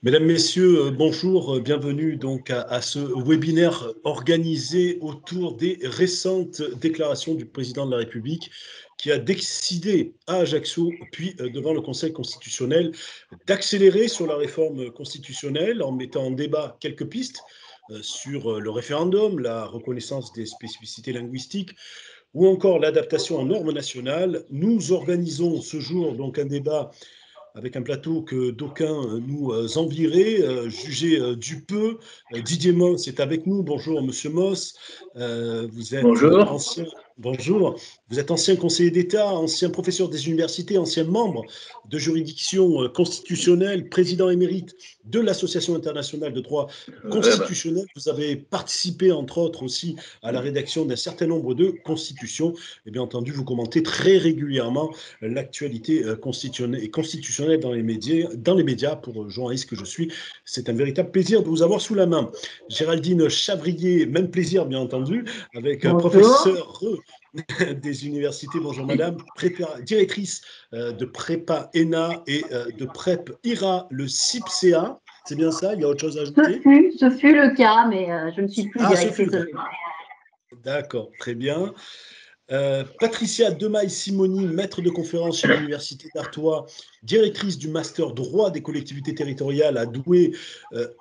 Mesdames, Messieurs, bonjour, bienvenue donc à ce webinaire organisé autour des récentes déclarations du président de la République qui a décidé à Ajaccio, puis devant le Conseil constitutionnel, d'accélérer sur la réforme constitutionnelle en mettant en débat quelques pistes sur le référendum, la reconnaissance des spécificités linguistiques ou encore l'adaptation aux normes nationales. Nous organisons ce jour donc un débat avec un plateau que d'aucuns nous envieraient, jugés du peu. Didier Moss est avec nous. Bonjour, Monsieur Moss. Vous êtes Bonjour. ancien. Bonjour. Vous êtes ancien conseiller d'État, ancien professeur des universités, ancien membre de juridiction constitutionnelle, président émérite de l'Association internationale de droit constitutionnel. Vous avez participé, entre autres, aussi à la rédaction d'un certain nombre de constitutions. Et bien entendu, vous commentez très régulièrement l'actualité constitutionnelle dans les médias pour journaliste que je suis. C'est un véritable plaisir de vous avoir sous la main. Géraldine Chavrier, même plaisir bien entendu, avec Bonjour. professeur des universités, bonjour madame, directrice de prépa ENA et de PrEP IRA, le CIPCA. C'est bien ça? Il y a autre chose à ajouter? Ce fut le cas, mais je ne suis plus Ah, ce fut directrice le de cas. l'ENA. D'accord, très bien. Patricia Demaille-Simoni, maître de conférence chez l'Université d'Artois, directrice du master droit des collectivités territoriales à Douai,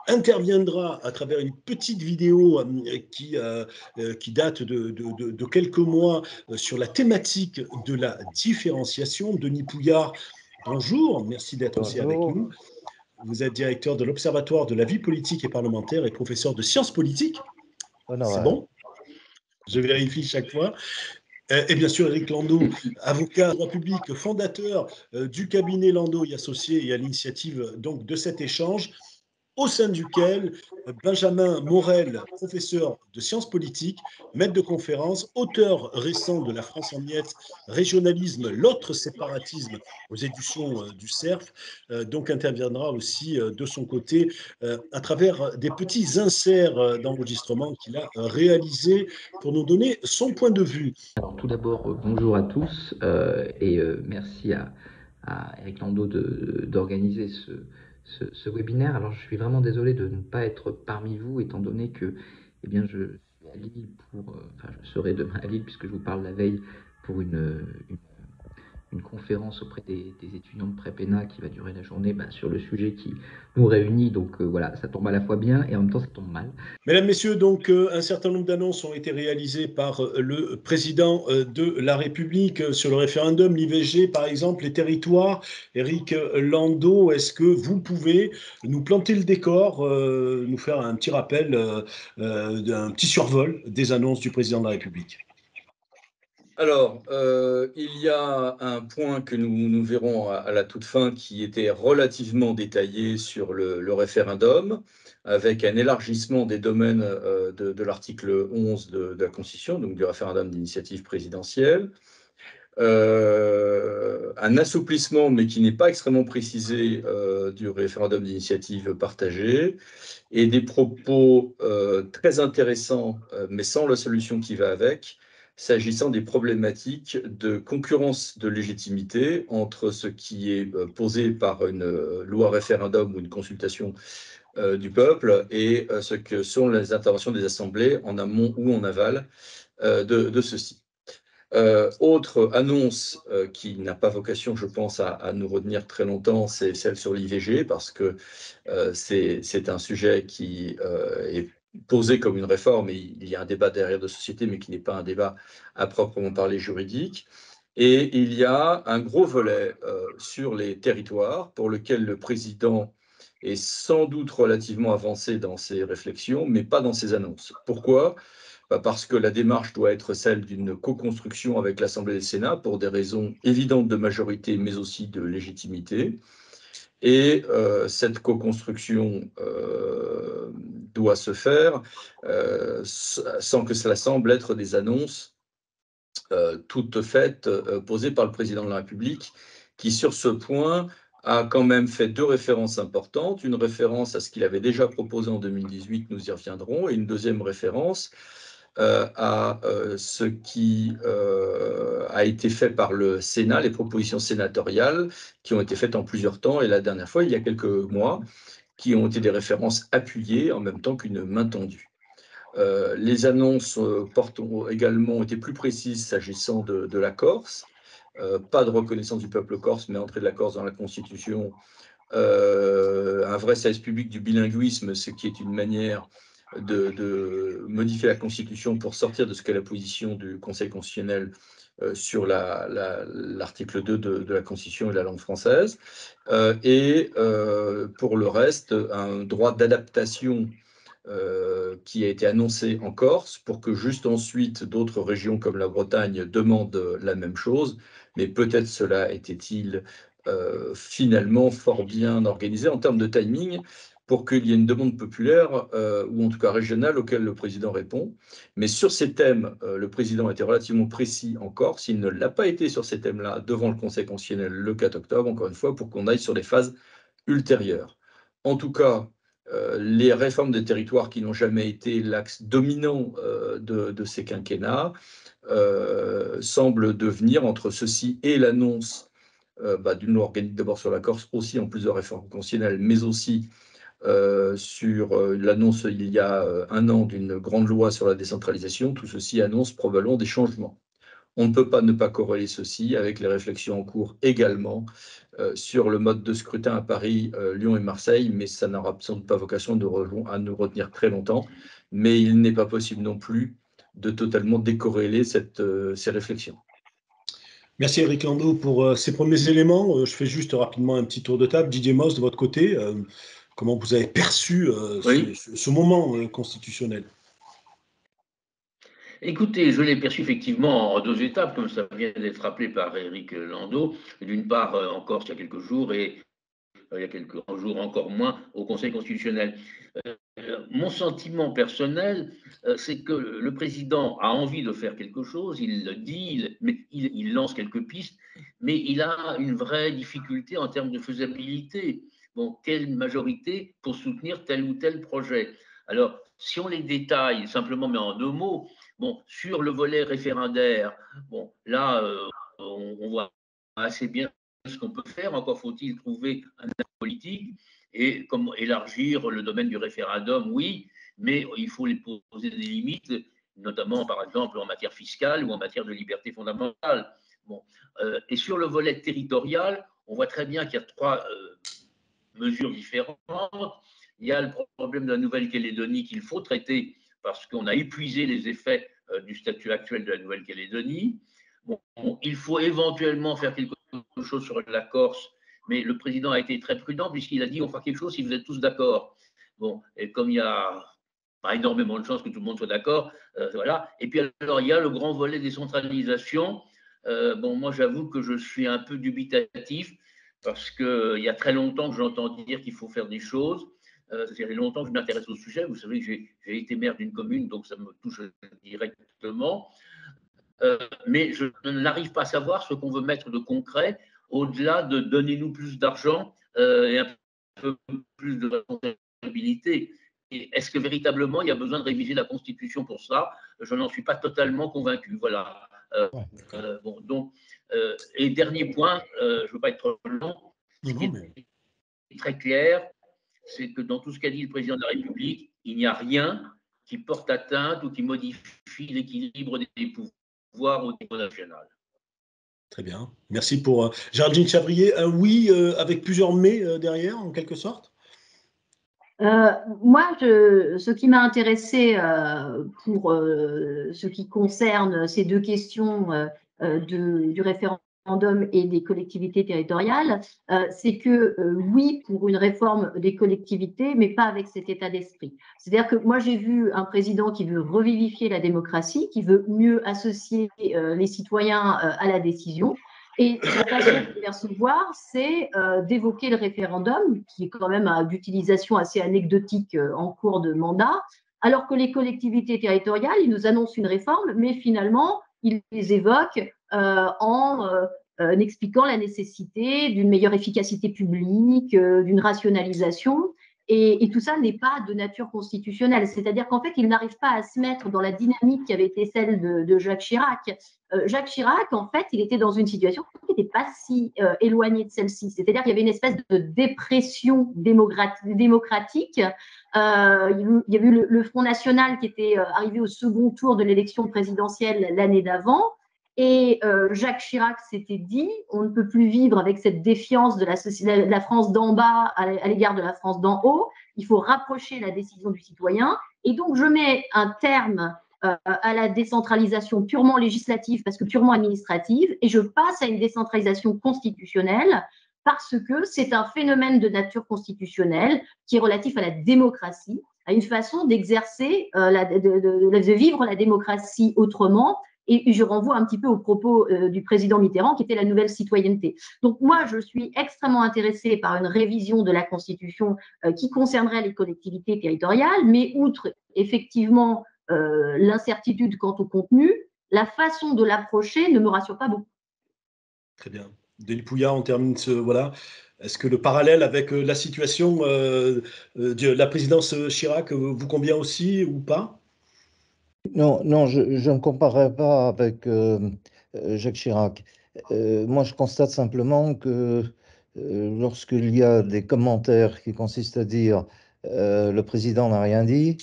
interviendra à travers une petite vidéo qui date de quelques mois sur la thématique de la différenciation. Denis Pouillard, bonjour, merci d'être aussi avec Bonjour. nous. Vous êtes directeur de l'Observatoire de la vie politique et parlementaire et professeur de sciences politiques. C'est Honorable. bon? Je vérifie chaque fois. Et bien sûr, Éric Landau, avocat droit public, fondateur du cabinet Landau et associé et à l'initiative donc de cet échange, au sein duquel Benjamin Morel, professeur de sciences politiques, maître de conférence, auteur récent de La France en miettes, régionalisme, l'autre séparatisme aux éditions du CERF, donc interviendra aussi de son côté à travers des petits inserts d'enregistrement qu'il a réalisés pour nous donner son point de vue. Alors tout d'abord, bonjour à tous et merci à Eric Landau d'organiser ce webinaire. Alors je suis vraiment désolé de ne pas être parmi vous étant donné que eh bien, je suis à Lille je serai demain à Lille puisque je vous parle la veille pour une conférence auprès des étudiants de Prépéna qui va durer la journée sur le sujet qui nous réunit. Donc voilà, ça tombe à la fois bien et en même temps ça tombe mal. Mesdames, Messieurs, donc un certain nombre d'annonces ont été réalisées par le président de la République sur le référendum, l'IVG par exemple, les territoires. Éric Landau, est-ce que vous pouvez nous planter le décor, nous faire un petit rappel, un petit survol des annonces du président de la République? Alors, il y a un point que nous verrons à la toute fin qui était relativement détaillé sur le référendum, avec un élargissement des domaines de l'article 11 de la Constitution, donc du référendum d'initiative présidentielle. Un assouplissement, mais qui n'est pas extrêmement précisé, du référendum d'initiative partagée, et des propos très intéressants, mais sans la solution qui va avec, s'agissant des problématiques de concurrence de légitimité entre ce qui est posé par une loi référendum ou une consultation du peuple et ce que sont les interventions des assemblées en amont ou en aval de ceci. Autre annonce qui n'a pas vocation, je pense, à nous retenir très longtemps, c'est celle sur l'IVG, parce que c'est un sujet qui est posé comme une réforme, et il y a un débat derrière de société, mais qui n'est pas un débat à proprement parler juridique. Et il y a un gros volet sur les territoires, pour lequel le président est sans doute relativement avancé dans ses réflexions, mais pas dans ses annonces. Pourquoi ? Parce que la démarche doit être celle d'une co-construction avec l'Assemblée et le Sénat pour des raisons évidentes de majorité, mais aussi de légitimité. Et cette co-construction doit se faire sans que cela semble être des annonces toutes faites, posées par le président de la République, qui sur ce point a quand même fait deux références importantes. Une référence à ce qu'il avait déjà proposé en 2018, nous y reviendrons, et une deuxième référence à ce qui a été fait par le Sénat, les propositions sénatoriales qui ont été faites en plusieurs temps, et la dernière fois, il y a quelques mois, qui ont été des références appuyées en même temps qu'une main tendue. Les annonces ont également été plus précises s'agissant de la Corse. Pas de reconnaissance du peuple corse, mais entrée de la Corse dans la Constitution. Un vrai service public du bilinguisme, ce qui est une manière de modifier la Constitution pour sortir de ce qu'est la position du Conseil constitutionnel sur l'article 2 de la Constitution et la langue française. Et pour le reste, un droit d'adaptation qui a été annoncé en Corse pour que juste ensuite d'autres régions comme la Bretagne demandent la même chose. Mais peut-être cela était-il finalement fort bien organisé en termes de timing pour qu'il y ait une demande populaire, ou en tout cas régionale, auquel le président répond. Mais sur ces thèmes, le président a été relativement précis en Corse. Il ne l'a pas été sur ces thèmes-là devant le Conseil constitutionnel le 4 octobre, encore une fois, pour qu'on aille sur les phases ultérieures. En tout cas, les réformes des territoires qui n'ont jamais été l'axe dominant de ces quinquennats semblent devenir, entre ceci et l'annonce d'une loi organique d'abord sur la Corse, aussi en plus de réformes constitutionnelles, mais aussi sur l'annonce il y a un an d'une grande loi sur la décentralisation. Tout ceci annonce probablement des changements. On ne peut pas ne pas corréler ceci avec les réflexions en cours également sur le mode de scrutin à Paris, Lyon et Marseille, mais ça n'aura sans doute pas vocation à nous retenir très longtemps. Mais il n'est pas possible non plus de totalement décorréler ces réflexions. Merci Eric Landau pour ces premiers éléments. Je fais juste rapidement un petit tour de table. Didier Moss, de votre côté, comment vous avez perçu ce moment constitutionnel? Écoutez, je l'ai perçu effectivement en deux étapes, comme ça vient d'être rappelé par Eric Landau. D'une part, en Corse, il y a quelques jours, et il y a quelques jours encore moins au Conseil constitutionnel. Mon sentiment personnel, c'est que le président a envie de faire quelque chose, il le dit, il lance quelques pistes, mais il a une vraie difficulté en termes de faisabilité. Bon, quelle majorité pour soutenir tel ou tel projet? Alors, si on les détaille simplement, mais en deux mots, bon, sur le volet référendaire, bon, là, on voit assez bien ce qu'on peut faire, encore faut-il trouver un accord politique et comment élargir le domaine du référendum, oui, mais il faut les poser des limites, notamment par exemple en matière fiscale ou en matière de liberté fondamentale. Bon. Et sur le volet territorial, on voit très bien qu'il y a trois mesures différentes. Il y a le problème de la Nouvelle-Calédonie qu'il faut traiter parce qu'on a épuisé les effets du statut actuel de la Nouvelle-Calédonie. Bon, il faut éventuellement faire quelque chose sur la Corse, mais le président a été très prudent puisqu'il a dit on fera quelque chose si vous êtes tous d'accord. Bon, et comme il y a pas énormément de chances que tout le monde soit d'accord, voilà. Et puis alors il y a le grand volet décentralisation. Bon, moi j'avoue que je suis un peu dubitatif parce qu'il y a très longtemps que j'entends dire qu'il faut faire des choses. Ça fait longtemps que je m'intéresse au sujet. Vous savez que j'ai été maire d'une commune, donc ça me touche directement. Mais je n'arrive pas à savoir ce qu'on veut mettre de concret au-delà de donnez-nous plus d'argent et un peu plus de responsabilité. Est-ce que véritablement il y a besoin de réviser la Constitution pour ça? Je n'en suis pas totalement convaincu. Voilà. Bon, donc, et dernier point, je ne veux pas être trop long, ce qui est très clair, c'est que dans tout ce qu'a dit le président de la République, il n'y a rien qui porte atteinte ou qui modifie l'équilibre des pouvoirs au niveau national. Très bien. Merci pour Géraldine Chavrier. Un oui avec plusieurs mais derrière, en quelque sorte? Moi, ce qui m'a intéressé pour ce qui concerne ces deux questions du référendum et des collectivités territoriales, c'est que oui, pour une réforme des collectivités, mais pas avec cet état d'esprit. C'est-à-dire que moi, j'ai vu un président qui veut revivifier la démocratie, qui veut mieux associer les citoyens à la décision. Et sa façon de percevoir, c'est d'évoquer le référendum, qui est quand même d'utilisation assez anecdotique en cours de mandat, alors que les collectivités territoriales, ils nous annoncent une réforme, mais finalement, ils les évoquent en expliquant la nécessité d'une meilleure efficacité publique, d'une rationalisation. Et tout ça n'est pas de nature constitutionnelle. C'est-à-dire qu'en fait, ils n'arrivent pas à se mettre dans la dynamique qui avait été celle de Jacques Chirac. Jacques Chirac, en fait, il était dans une situation qui n'était pas si éloigné de celle-ci. C'est-à-dire qu'il y avait une espèce de dépression démocratique. Il y avait eu le Front National qui était arrivé au second tour de l'élection présidentielle l'année d'avant. Et Jacques Chirac s'était dit, on ne peut plus vivre avec cette défiance de la France d'en bas à l'égard de la France d'en haut. Il faut rapprocher la décision du citoyen. Et donc, je mets un terme à la décentralisation purement législative parce que purement administrative, et je passe à une décentralisation constitutionnelle parce que c'est un phénomène de nature constitutionnelle qui est relatif à la démocratie, à une façon d'exercer, de vivre la démocratie autrement. Et je renvoie un petit peu aux propos du président Mitterrand, qui était la nouvelle citoyenneté. Donc moi, je suis extrêmement intéressée par une révision de la Constitution qui concernerait les collectivités territoriales, mais outre effectivement l'incertitude quant au contenu, la façon de l'approcher ne me rassure pas beaucoup. Très bien. Denis Pouillard, on termine voilà. Est-ce que le parallèle avec la situation de la présidence Chirac vous convient aussi ou pas? Non, je ne comparerai pas avec Jacques Chirac. Moi, je constate simplement que lorsqu'il y a des commentaires qui consistent à dire le président n'a rien dit,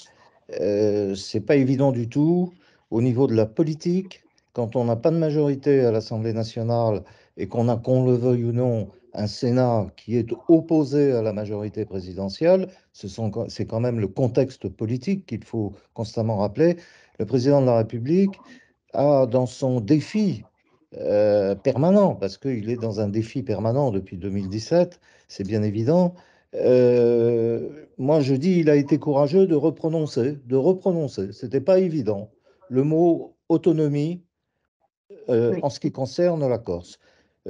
c'est pas évident du tout au niveau de la politique. Quand on n'a pas de majorité à l'Assemblée nationale et qu'on a, qu'on le veuille ou non, un Sénat qui est opposé à la majorité présidentielle, c'est quand même le contexte politique qu'il faut constamment rappeler. Le président de la République a dans son défi permanent, parce qu'il est dans un défi permanent depuis 2017, c'est bien évident. Moi, je dis, il a été courageux de reprononcer. C'était pas évident. Le mot autonomie Oui. en ce qui concerne la Corse.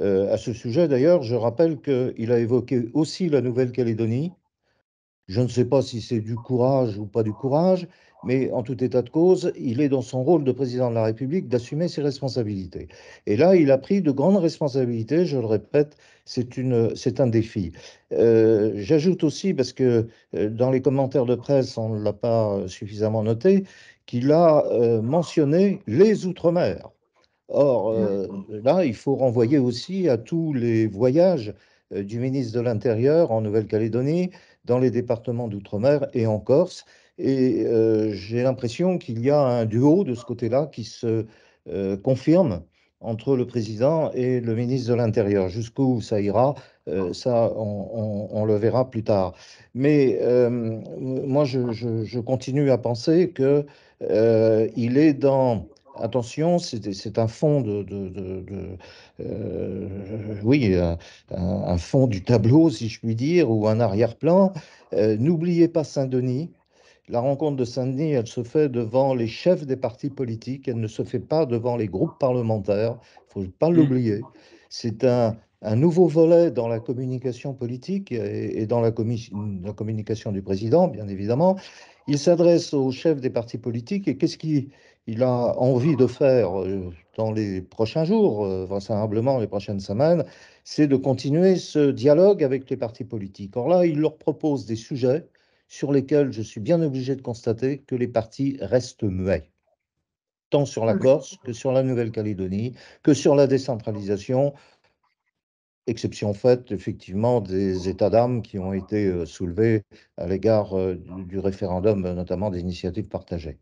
À ce sujet, d'ailleurs, je rappelle qu'il a évoqué aussi la Nouvelle-Calédonie. Je ne sais pas si c'est du courage ou pas du courage, mais en tout état de cause, il est dans son rôle de président de la République d'assumer ses responsabilités. Et là, il a pris de grandes responsabilités, je le répète, c'est un défi. J'ajoute aussi, parce que dans les commentaires de presse, on ne l'a pas suffisamment noté, qu'il a mentionné les Outre-mer. Or, là, il faut renvoyer aussi à tous les voyages du ministre de l'Intérieur en Nouvelle-Calédonie, dans les départements d'outre-mer et en Corse. Et j'ai l'impression qu'il y a un duo de ce côté-là qui se confirme entre le président et le ministre de l'Intérieur. Jusqu'où ça ira, ça, on le verra plus tard. Mais moi, je continue à penser que il est dans... Attention, c'est un fond oui, un fond du tableau, si je puis dire, ou un arrière-plan. N'oubliez pas Saint-Denis. La rencontre de Saint-Denis, elle se fait devant les chefs des partis politiques, elle ne se fait pas devant les groupes parlementaires. Il ne faut pas l'oublier. C'est un nouveau volet dans la communication politique et dans la communication du président, bien évidemment. Il s'adresse aux chefs des partis politiques et qu'est-ce qu'il a envie de faire dans les prochains jours, vraisemblablement les prochaines semaines, c'est de continuer ce dialogue avec les partis politiques. Or là, il leur propose des sujets sur lesquels je suis bien obligé de constater que les partis restent muets, tant sur la Corse que sur la Nouvelle-Calédonie, que sur la décentralisation, exception faite effectivement des états d'âme qui ont été soulevés à l'égard du référendum, notamment des initiatives partagées.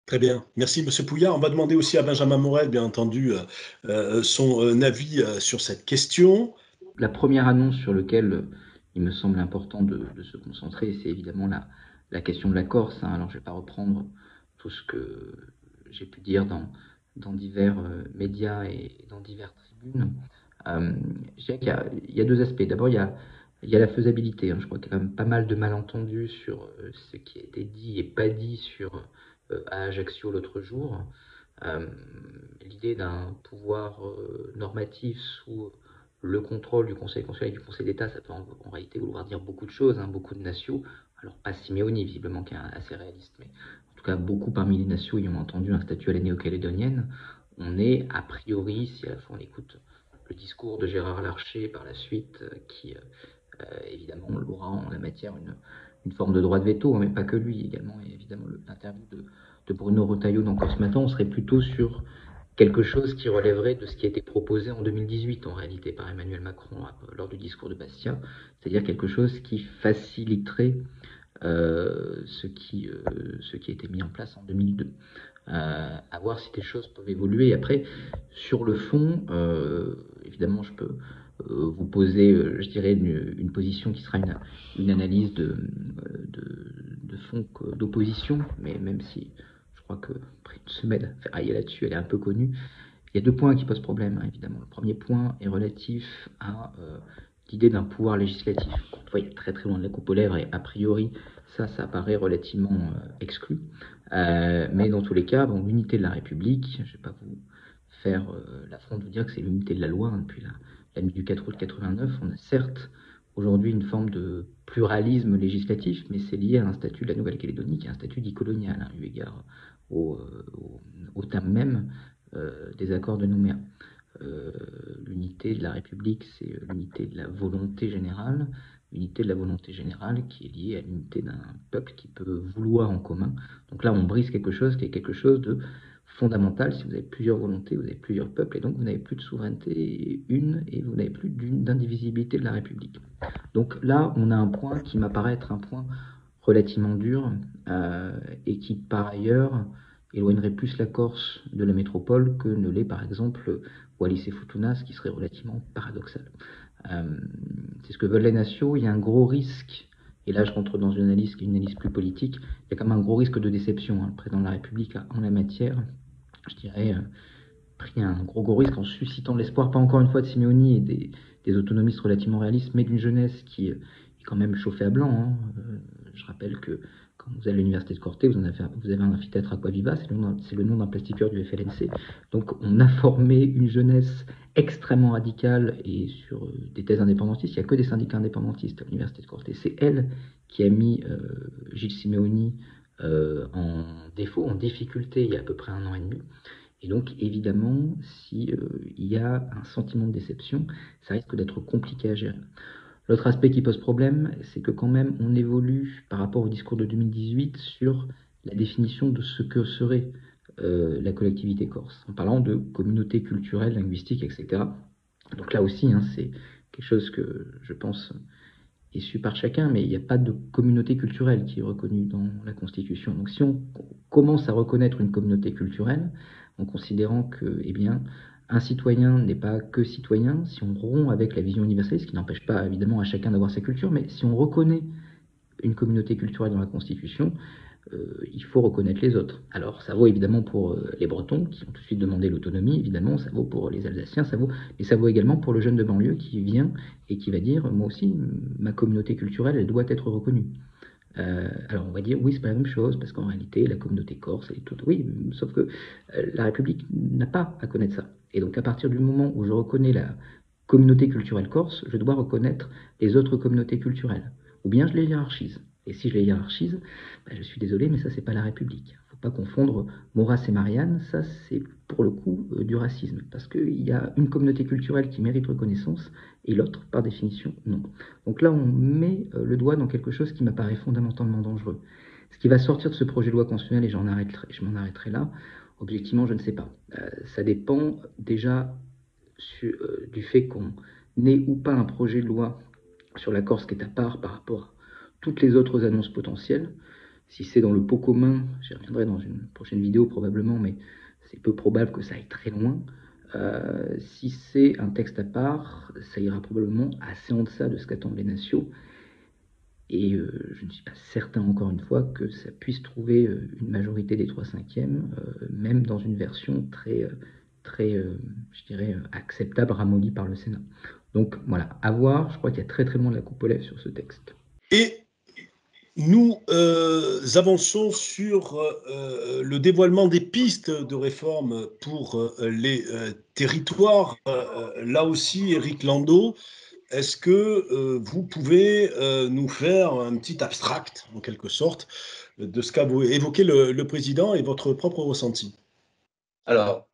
Très bien. Merci, Monsieur Pouillard. On va demander aussi à Benjamin Morel, bien entendu, son avis sur cette question. La première annonce sur laquelle il me semble important de se concentrer, c'est évidemment la question de la Corse. Alors, je ne vais pas reprendre tout ce que j'ai pu dire dans divers médias et dans diverses tribunes. Je dirais qu'il y a deux aspects. D'abord, il y a la faisabilité. Je crois qu'il y a quand même pas mal de malentendus sur ce qui a été dit et pas dit à Ajaccio l'autre jour. L'idée d'un pouvoir normatif sous le contrôle du Conseil constitutionnel et du Conseil d'État, ça peut en réalité vouloir dire beaucoup de choses, beaucoup de nations. Alors pas Simeoni, visiblement, qui est assez réaliste, mais en tout cas beaucoup parmi les nations ayant entendu un statut à la néo-calédonienne. On est a priori, si à la fois on écoute le discours de Gérard Larcher par la suite, qui évidemment aura en la matière une forme de droit de veto, mais pas que lui également, et évidemment l'interview de Bruno Retailleau dans Corse Matin, on serait plutôt sur quelque chose qui relèverait de ce qui a été proposé en 2018 en réalité par Emmanuel Macron lors du discours de Bastia, c'est-à-dire quelque chose qui faciliterait ce qui a été mis en place en 2002. À voir si des choses peuvent évoluer. Et après, sur le fond, évidemment, je peux vous poser, je dirais, une position qui sera une analyse de fond d'opposition, mais même si je crois que après une semaine à ferrailler là-dessus, elle est un peu connue. Il y a deux points qui posent problème, hein, évidemment. Le premier point est relatif à l'idée d'un pouvoir législatif. Il est très très loin de la coupe aux lèvres et a priori, ça paraît relativement exclu. Mais dans tous les cas, bon, l'unité de la République, je ne vais pas vous faire l'affront de vous dire que c'est l'unité de la loi, hein, depuis la nuit du 4 août 89. On a certes aujourd'hui une forme de pluralisme législatif, mais c'est lié à un statut de la Nouvelle-Calédonie qui est un statut dit colonial, hein, eu égard au terme même des accords de Nouméa. L'unité de la République, c'est l'unité de la volonté générale, l'unité de la volonté générale qui est liée à l'unité d'un peuple qui peut vouloir en commun. Donc là, on brise quelque chose qui est quelque chose de fondamental. Si vous avez plusieurs volontés, vous avez plusieurs peuples, et donc vous n'avez plus de souveraineté une, et vous n'avez plus d'indivisibilité de la République. Donc là, on a un point qui m'apparaît être un point relativement dur, et qui, par ailleurs, éloignerait plus la Corse de la métropole que ne l'est, par exemple, Wallis et Futuna, ce qui serait relativement paradoxal. C'est ce que veulent les nations. Il y a un gros risque, et là je rentre dans une analyse qui est une analyse plus politique, il y a quand même un gros risque de déception. Le président de la République a, en la matière, je dirais, pris un gros risque en suscitant l'espoir, pas encore une fois de Simeoni et des autonomistes relativement réalistes, mais d'une jeunesse qui est quand même chauffée à blanc. Je rappelle que quand vous allez à l'université de Corté, vous avez un amphithéâtre Aquaviva, c'est le nom d'un plastiqueur du FLNC. Donc on a formé une jeunesse extrêmement radicale et sur des thèses indépendantistes. Il n'y a que des syndicats indépendantistes à l'université de Corté. C'est elle qui a mis Gilles Simeoni en défaut, en difficulté il y a à peu près 1 an et demi. Et donc évidemment, si il y a un sentiment de déception, ça risque d'être compliqué à gérer. L'autre aspect qui pose problème, c'est que quand même on évolue par rapport au discours de 2018 sur la définition de ce que serait la collectivité corse, en parlant de communauté culturelle, linguistique, etc. Donc là aussi, c'est quelque chose que je pense est su par chacun, mais il n'y a pas de communauté culturelle qui est reconnue dans la Constitution. Donc si on commence à reconnaître une communauté culturelle, en considérant que, eh bien, un citoyen n'est pas que citoyen, si on rompt avec la vision universaliste, ce qui n'empêche pas évidemment à chacun d'avoir sa culture, mais si on reconnaît une communauté culturelle dans la Constitution, il faut reconnaître les autres. Alors ça vaut évidemment pour les Bretons qui ont tout de suite demandé l'autonomie, évidemment, ça vaut pour les Alsaciens, mais ça vaut également pour le jeune de banlieue qui vient et qui va dire, moi aussi, ma communauté culturelle, elle doit être reconnue. Alors on va dire oui, c'est pas la même chose parce qu'en réalité la communauté corse elle est toute, oui, sauf que la République n'a pas à connaître ça. Et donc à partir du moment où je reconnais la communauté culturelle corse, je dois reconnaître les autres communautés culturelles, ou bien je les hiérarchise. Et si je les hiérarchise, je suis désolé, mais ça c'est pas la République. Il ne faut pas confondre Maurras et Marianne, ça c'est pour le coup du racisme, parce qu'il y a une communauté culturelle qui mérite reconnaissance et l'autre, par définition, non. Donc là, on met le doigt dans quelque chose qui m'apparaît fondamentalement dangereux. Ce qui va sortir de ce projet de loi constitutionnelle, et je m'en arrêterai là, objectivement, je ne sais pas. Ça dépend déjà du fait qu'on ait ou pas un projet de loi sur la Corse qui est à part par rapport à toutes les autres annonces potentielles. Si c'est dans le pot commun, j'y reviendrai dans une prochaine vidéo probablement, mais c'est peu probable que ça aille très loin. Si c'est un texte à part, ça ira probablement assez en deçà de ce qu'attendent les nations. Et je ne suis pas certain, encore une fois, que ça puisse trouver une majorité des 3/5, même dans une version très, je dirais, acceptable, ramollie par le Sénat. Donc voilà, à voir. Je crois qu'il y a très très loin de la coupe aux lèvres sur ce texte. Et nous avançons sur le dévoilement des pistes de réforme pour les territoires. Là aussi, Éric Landau, est-ce que vous pouvez nous faire un petit abstract, en quelque sorte, de ce qu'a évoqué le président et votre propre ressenti? Alors,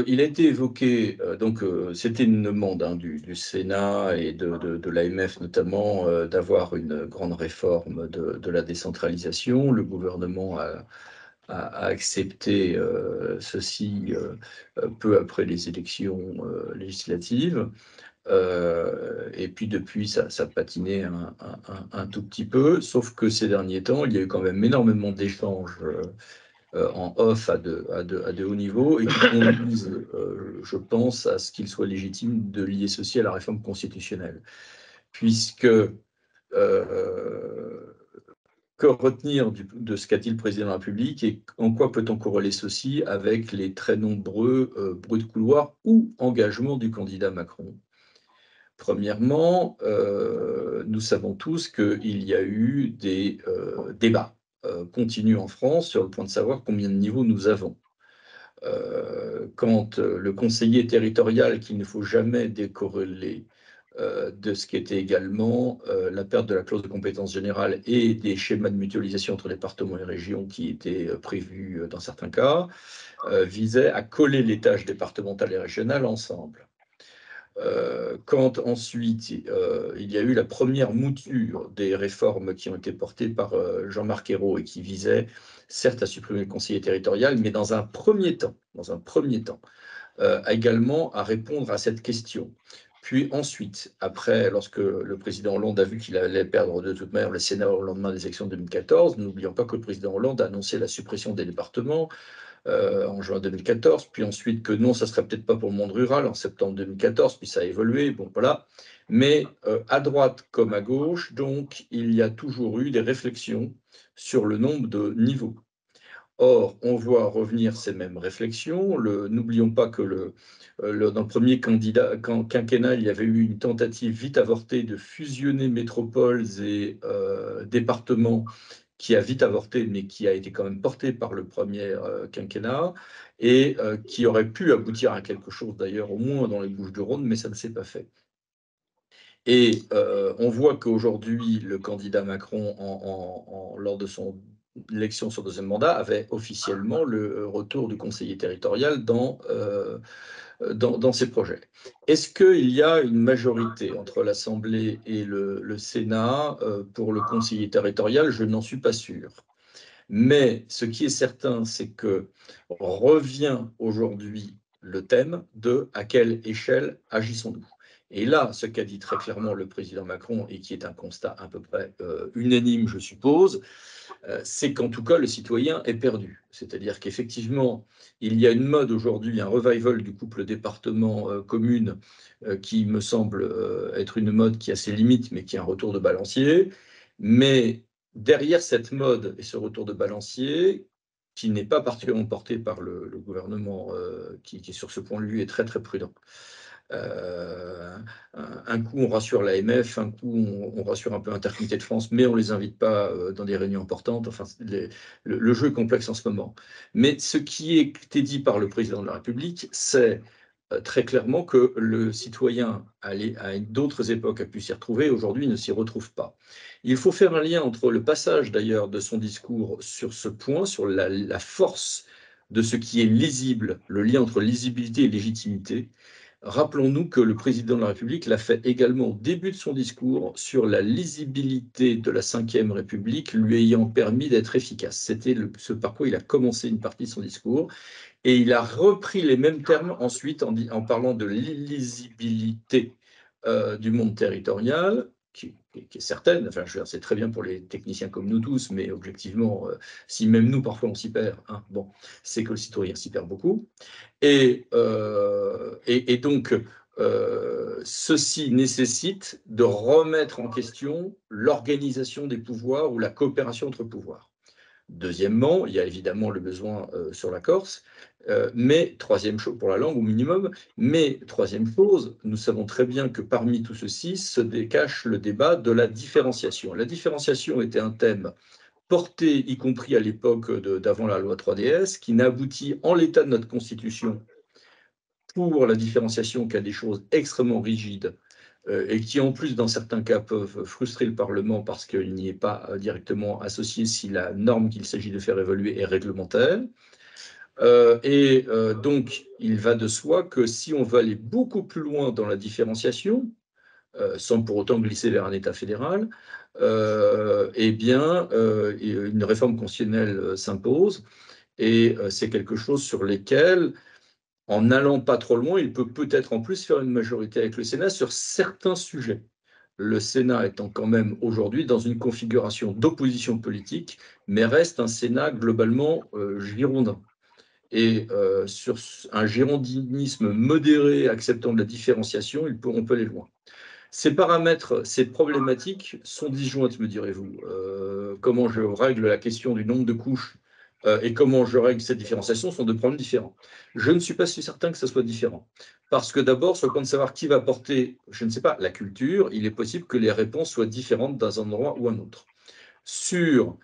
il a été évoqué, donc c'était une demande du Sénat et de l'AMF notamment, d'avoir une grande réforme de la décentralisation. Le gouvernement a accepté ceci peu après les élections législatives. Et puis depuis, ça patinait un tout petit peu, sauf que ces derniers temps, il y a eu quand même énormément d'échanges en off à de hauts niveaux et qui conduisent, je pense, à ce qu'il soit légitime de lier ceci à la réforme constitutionnelle. Puisque que retenir de ce qu'a dit le président de la République et en quoi peut-on corréler ceci avec les très nombreux bruits de couloir ou engagements du candidat Macron? Premièrement, nous savons tous qu'il y a eu des débats continus en France sur le point de savoir combien de niveaux nous avons. Quand le conseiller territorial, qu'il ne faut jamais décorréler de ce qui était également la perte de la clause de compétence générale et des schémas de mutualisation entre départements et régions qui étaient prévus dans certains cas, visait à coller les tâches départementales et régionales ensemble. Quand ensuite il y a eu la première mouture des réformes qui ont été portées par Jean-Marc Ayrault et qui visaient certes à supprimer le conseiller territorial, mais dans un premier temps, également à répondre à cette question. Puis ensuite, après, lorsque le président Hollande a vu qu'il allait perdre de toute manière le Sénat au lendemain des élections de 2014, n'oublions pas que le président Hollande a annoncé la suppression des départements en juin 2014, puis ensuite que non, ça ne serait peut-être pas pour le monde rural en septembre 2014, puis ça a évolué, bon voilà. Mais à droite comme à gauche, donc, il y a toujours eu des réflexions sur le nombre de niveaux. Or, on voit revenir ces mêmes réflexions. N'oublions pas que dans le premier quinquennat, il y avait eu une tentative vite avortée de fusionner métropoles et départements qui a vite avorté, mais qui a été quand même porté par le premier quinquennat et qui aurait pu aboutir à quelque chose d'ailleurs, au moins dans les Bouches-du-Rhône, mais ça ne s'est pas fait. Et on voit qu'aujourd'hui, le candidat Macron, lors de son élection sur deuxième mandat, avait officiellement le retour du conseiller territorial dans ses projets. Est-ce qu'il y a une majorité entre l'Assemblée et le Sénat pour le conseiller territorial? Je n'en suis pas sûr. Mais ce qui est certain, c'est que revient aujourd'hui le thème de à quelle échelle agissons-nous? Et là, ce qu'a dit très clairement le président Macron, et qui est un constat à peu près unanime, je suppose, c'est qu'en tout cas, le citoyen est perdu. C'est-à-dire qu'effectivement, il y a une mode aujourd'hui, un revival du couple département-commune, qui me semble être une mode qui a ses limites, mais qui est un retour de balancier. Mais derrière cette mode et ce retour de balancier, qui n'est pas particulièrement porté par le gouvernement, qui est sur ce point, lui, est très très prudent. Un coup, on rassure l'AMF, un coup, on rassure un peu Intercommunalité de France, mais on ne les invite pas dans des réunions importantes. Enfin, le jeu est complexe en ce moment. Mais ce qui est dit par le président de la République, c'est très clairement que le citoyen, à d'autres époques, a pu s'y retrouver, aujourd'hui ne s'y retrouve pas. Il faut faire un lien entre le passage, d'ailleurs, de son discours sur ce point, sur la force de ce qui est lisible, le lien entre lisibilité et légitimité. Rappelons-nous que le président de la République l'a fait également au début de son discours sur la lisibilité de la Ve République, lui ayant permis d'être efficace. C'était ce par quoi il a commencé une partie de son discours. Et il a repris les mêmes termes ensuite en parlant de l'illisibilité du monde territorial, qui est certaine. Enfin, je veux dire, c'est très bien pour les techniciens comme nous tous, mais objectivement, si même nous, parfois, on s'y perd, hein, bon, c'est que le citoyen s'y perd beaucoup. Et donc, ceci nécessite de remettre en question l'organisation des pouvoirs ou la coopération entre pouvoirs. Deuxièmement, il y a évidemment le besoin sur la Corse, mais troisième chose, pour la langue au minimum, mais troisième chose, nous savons très bien que parmi tout ceci se décache le débat de la différenciation. La différenciation était un thème porté, y compris à l'époque d'avant la loi 3DS, qui n'a abouti en l'état de notre Constitution pour la différenciation qu'à des choses extrêmement rigides et qui, en plus, dans certains cas, peuvent frustrer le Parlement parce qu'il n'y est pas directement associé si la norme qu'il s'agit de faire évoluer est réglementaire. Donc, il va de soi que si on veut aller beaucoup plus loin dans la différenciation, sans pour autant glisser vers un État fédéral, eh bien, une réforme constitutionnelle s'impose. Et c'est quelque chose sur lesquels, en n'allant pas trop loin, il peut peut-être en plus faire une majorité avec le Sénat sur certains sujets. Le Sénat étant quand même aujourd'hui dans une configuration d'opposition politique, mais reste un Sénat globalement girondin. Et sur un girondinisme modéré, acceptant de la différenciation, on peut aller loin. Ces paramètres, ces problématiques sont disjointes, me direz-vous. Comment je règle la question du nombre de couches et comment je règle cette différenciation sont deux problèmes différents. Je ne suis pas si certain que ça soit différent. Parce que d'abord, sur le point de savoir qui va porter, je ne sais pas, la culture, il est possible que les réponses soient différentes dans un endroit ou un autre. Sur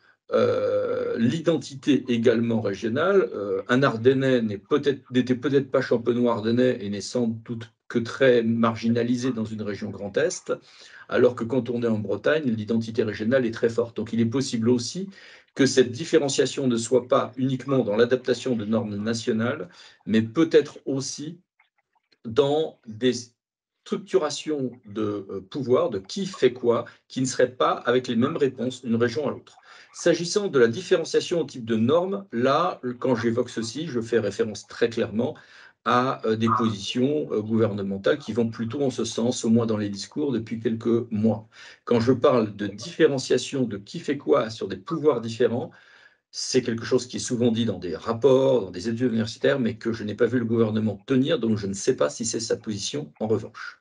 l'identité également régionale, un Ardennais n'était peut-être pas champenois ardennais et n'est sans doute que très marginalisé dans une région Grand Est, alors que quand on est en Bretagne, l'identité régionale est très forte. Donc il est possible aussi que cette différenciation ne soit pas uniquement dans l'adaptation de normes nationales, mais peut-être aussi dans des structurations de pouvoir, de qui fait quoi, qui ne serait pas avec les mêmes réponses d'une région à l'autre. S'agissant de la différenciation au type de normes, là, quand j'évoque ceci, je fais référence très clairement à des positions gouvernementales qui vont plutôt en ce sens, au moins dans les discours, depuis quelques mois. Quand je parle de différenciation de qui fait quoi sur des pouvoirs différents, c'est quelque chose qui est souvent dit dans des rapports, dans des études universitaires, mais que je n'ai pas vu le gouvernement tenir, donc je ne sais pas si c'est sa position en revanche.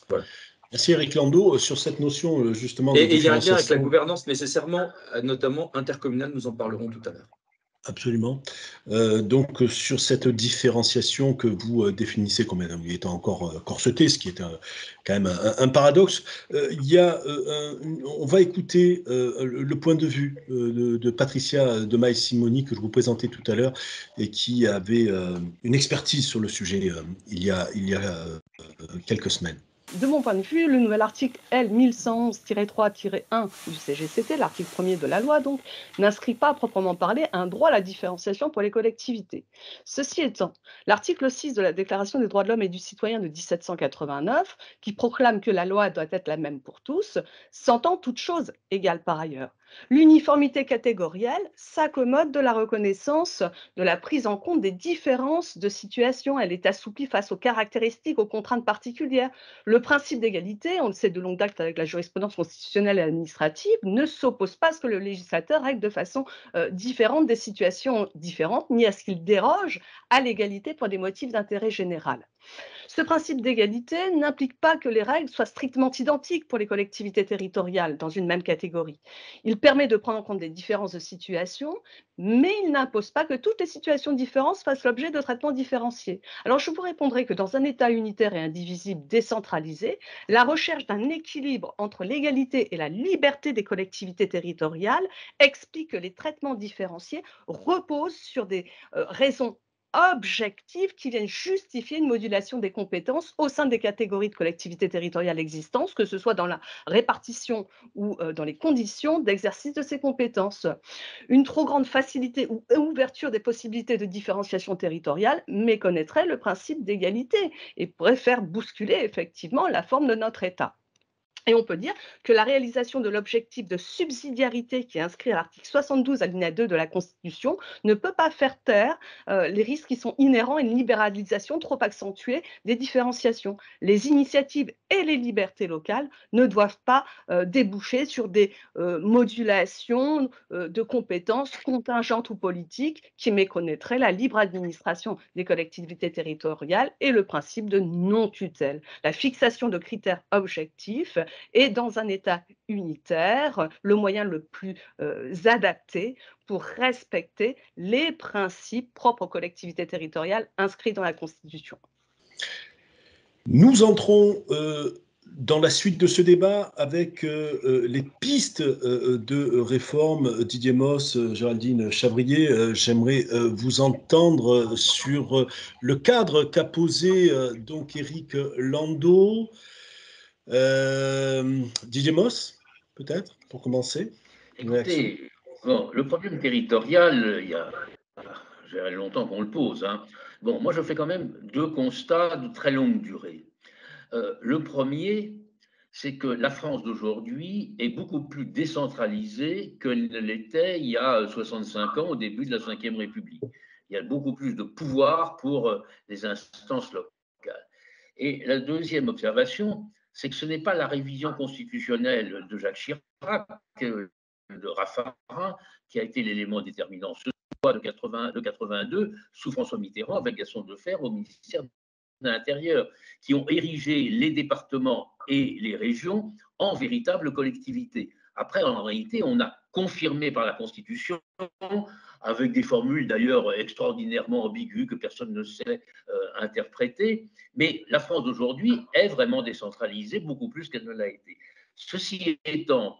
Voilà. Merci Eric Landau sur cette notion justement de Et il y a un lien avec la différenciation. gouvernance nécessairement, notamment intercommunale, nous en parlerons tout à l'heure. Absolument. Donc, sur cette différenciation que vous définissez comme étant encore corsetée, ce qui est quand même un paradoxe, on va écouter le point de vue de Patricia de Maes-Simoni que je vous présentais tout à l'heure et qui avait une expertise sur le sujet il y a quelques semaines. De mon point de vue, le nouvel article L 1111-3-1 du CGCT, l'article 1er de la loi, donc, n'inscrit pas à proprement parler un droit à la différenciation pour les collectivités. Ceci étant, l'article 6 de la Déclaration des droits de l'homme et du citoyen de 1789, qui proclame que la loi doit être la même pour tous, s'entend toutes choses égales par ailleurs. L'uniformité catégorielle s'accommode de la reconnaissance de la prise en compte des différences de situation. Elle est assouplie face aux caractéristiques, aux contraintes particulières. Le principe d'égalité, on le sait de longue date avec la jurisprudence constitutionnelle et administrative, ne s'oppose pas à ce que le législateur règle de façon différente des situations différentes, ni à ce qu'il déroge à l'égalité pour des motifs d'intérêt général. Ce principe d'égalité n'implique pas que les règles soient strictement identiques pour les collectivités territoriales dans une même catégorie. Il permet de prendre en compte des différences de situation, mais il n'impose pas que toutes les situations différentes fassent l'objet de traitements différenciés. Alors je vous répondrai que dans un État unitaire et indivisible décentralisé, la recherche d'un équilibre entre l'égalité et la liberté des collectivités territoriales explique que les traitements différenciés reposent sur des raisons objectives qui viennent justifier une modulation des compétences au sein des catégories de collectivités territoriales existantes, que ce soit dans la répartition ou dans les conditions d'exercice de ces compétences. Une trop grande facilité ou ouverture des possibilités de différenciation territoriale méconnaîtrait le principe d'égalité et pourrait faire bousculer effectivement la forme de notre État. Et on peut dire que la réalisation de l'objectif de subsidiarité qui est inscrit à l'article 72 alinéa 2 de la Constitution ne peut pas faire taire les risques qui sont inhérents à une libéralisation trop accentuée des différenciations. Les initiatives et les libertés locales ne doivent pas déboucher sur des modulations de compétences contingentes ou politiques qui méconnaîtraient la libre administration des collectivités territoriales et le principe de non-tutelle. La fixation de critères objectifs et dans un État unitaire, le moyen le plus adapté pour respecter les principes propres aux collectivités territoriales inscrits dans la Constitution. Nous entrons dans la suite de ce débat avec les pistes de réforme. Didier Moss, Géraldine Chavrier, j'aimerais vous entendre sur le cadre qu'a posé donc Eric Landau. Didier Moss, peut-être, pour commencer. Écoutez, bon, le problème territorial, il y a longtemps qu'on le pose. Hein. Bon, moi, je fais quand même deux constats de très longue durée. Le premier, c'est que la France d'aujourd'hui est beaucoup plus décentralisée que ne l'était il y a 65 ans, au début de la Ve République. Il y a beaucoup plus de pouvoir pour les instances locales. Et la deuxième observation, c'est que ce n'est pas la révision constitutionnelle de Jacques Chirac, de Raffarin, qui a été l'élément déterminant. Ce soit de 82, sous François Mitterrand, avec Gaston Defferre au ministère de l'Intérieur, qui ont érigé les départements et les régions en véritables collectivités. Après, en réalité, on a confirmé par la Constitution, avec des formules d'ailleurs extraordinairement ambiguës que personne ne sait interpréter, mais la France d'aujourd'hui est vraiment décentralisée, beaucoup plus qu'elle ne l'a été. Ceci étant,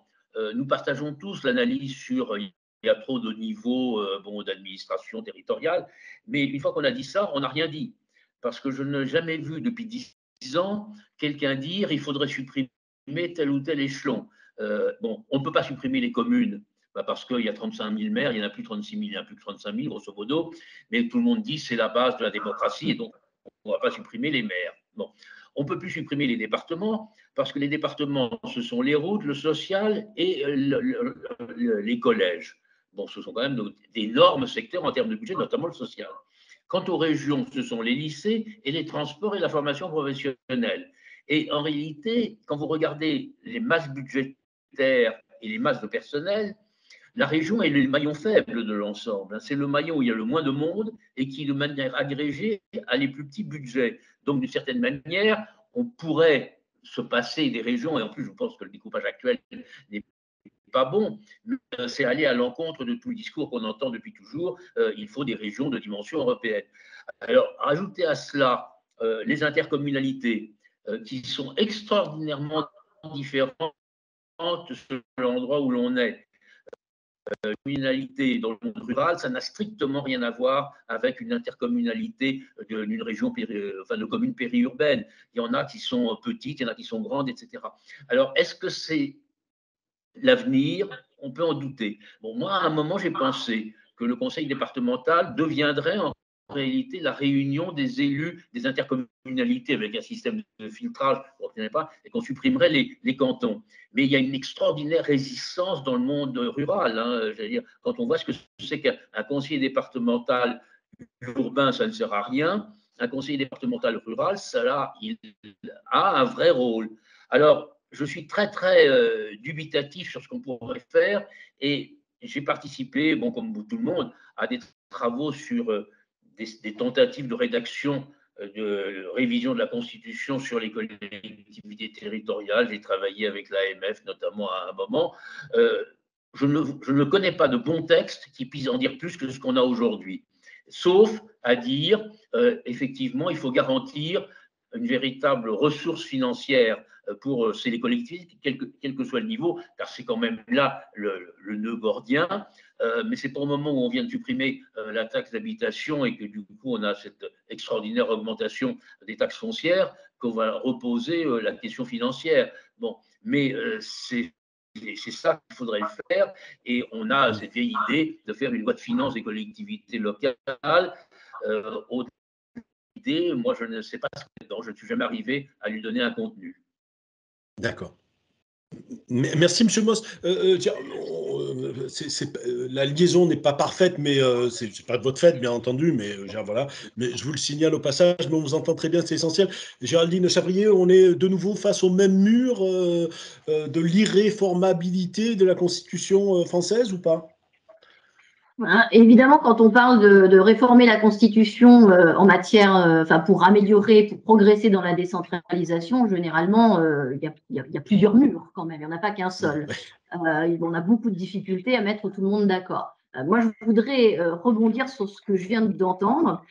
nous partageons tous l'analyse sur il y a trop de niveaux d'administration territoriale, mais une fois qu'on a dit ça, on n'a rien dit. Parce que je n'ai jamais vu depuis 10 ans quelqu'un dire il faudrait supprimer tel ou tel échelon. On ne peut pas supprimer les communes parce qu'il y a 35 000 maires, il n'y en a plus 36 000, il n'y en a plus que 35 000, grosso modo, mais tout le monde dit que c'est la base de la démocratie et donc on ne va pas supprimer les maires. Bon. On ne peut plus supprimer les départements parce que les départements, ce sont les routes, le social et les collèges. Bon, ce sont quand même d'énormes secteurs en termes de budget, notamment le social. Quant aux régions, ce sont les lycées et les transports et la formation professionnelle. Et en réalité, quand vous regardez les masses budgétaires et les masses de personnel, la région est le maillon faible de l'ensemble. C'est le maillon où il y a le moins de monde et qui, de manière agrégée, a les plus petits budgets. Donc, d'une certaine manière, on pourrait se passer des régions, et en plus, je pense que le découpage actuel n'est pas bon, mais c'est aller à l'encontre de tout le discours qu'on entend depuis toujours. Il faut des régions de dimension européenne. Alors, rajouter à cela les intercommunalités qui sont extraordinairement différentes selon l'endroit où l'on est. Communalité dans le monde rural, ça n'a strictement rien à voir avec une intercommunalité d'une région, de communes périurbaines. Il y en a qui sont petites, il y en a qui sont grandes, etc. Alors, est-ce que c'est l'avenir? On peut en douter. Bon, moi, à un moment, j'ai pensé que le conseil départemental deviendrait en réalité la réunion des élus des intercommunalités avec un système de filtrage qu'on ne pas, et qu'on supprimerait les cantons. Mais il y a une extraordinaire résistance dans le monde rural. C'est-à-dire, quand on voit ce que c'est qu'un conseiller départemental urbain, ça ne sert à rien. Un conseiller départemental rural, ça, il a un vrai rôle. Alors, je suis très, très dubitatif sur ce qu'on pourrait faire et j'ai participé, comme tout le monde, à des travaux sur des tentatives de rédaction, de révision de la Constitution sur les collectivités territoriales. J'ai travaillé avec l'AMF notamment à un moment. Je ne connais pas de bon texte qui puisse en dire plus que ce qu'on a aujourd'hui, sauf à dire, effectivement, il faut garantir une véritable ressource financière pour les collectivités, quel que soit le niveau, car c'est quand même là le nœud gordien. Mais c'est pas au moment où on vient de supprimer la taxe d'habitation et que du coup on a cette extraordinaire augmentation des taxes foncières qu'on va reposer la question financière. Bon, mais c'est ça qu'il faudrait faire, et on a cette vieille idée de faire une loi de finances des collectivités locales. Moi, je ne sais pas ce qu'il y a dedans, je ne suis jamais arrivé à lui donner un contenu. D'accord. Merci, M. Moss. La liaison n'est pas parfaite, mais c'est pas de votre fait, bien entendu, mais voilà. Mais je vous le signale au passage, mais on vous entend très bien, c'est essentiel. Géraldine Chavrier, on est de nouveau face au même mur de l'irréformabilité de la Constitution française ou pas? Évidemment, quand on parle de réformer la Constitution en matière, pour améliorer, pour progresser dans la décentralisation, généralement, il y a plusieurs murs quand même, il n'y en a pas qu'un seul. On a beaucoup de difficultés à mettre tout le monde d'accord. Moi, je voudrais rebondir sur ce que je viens d'entendre,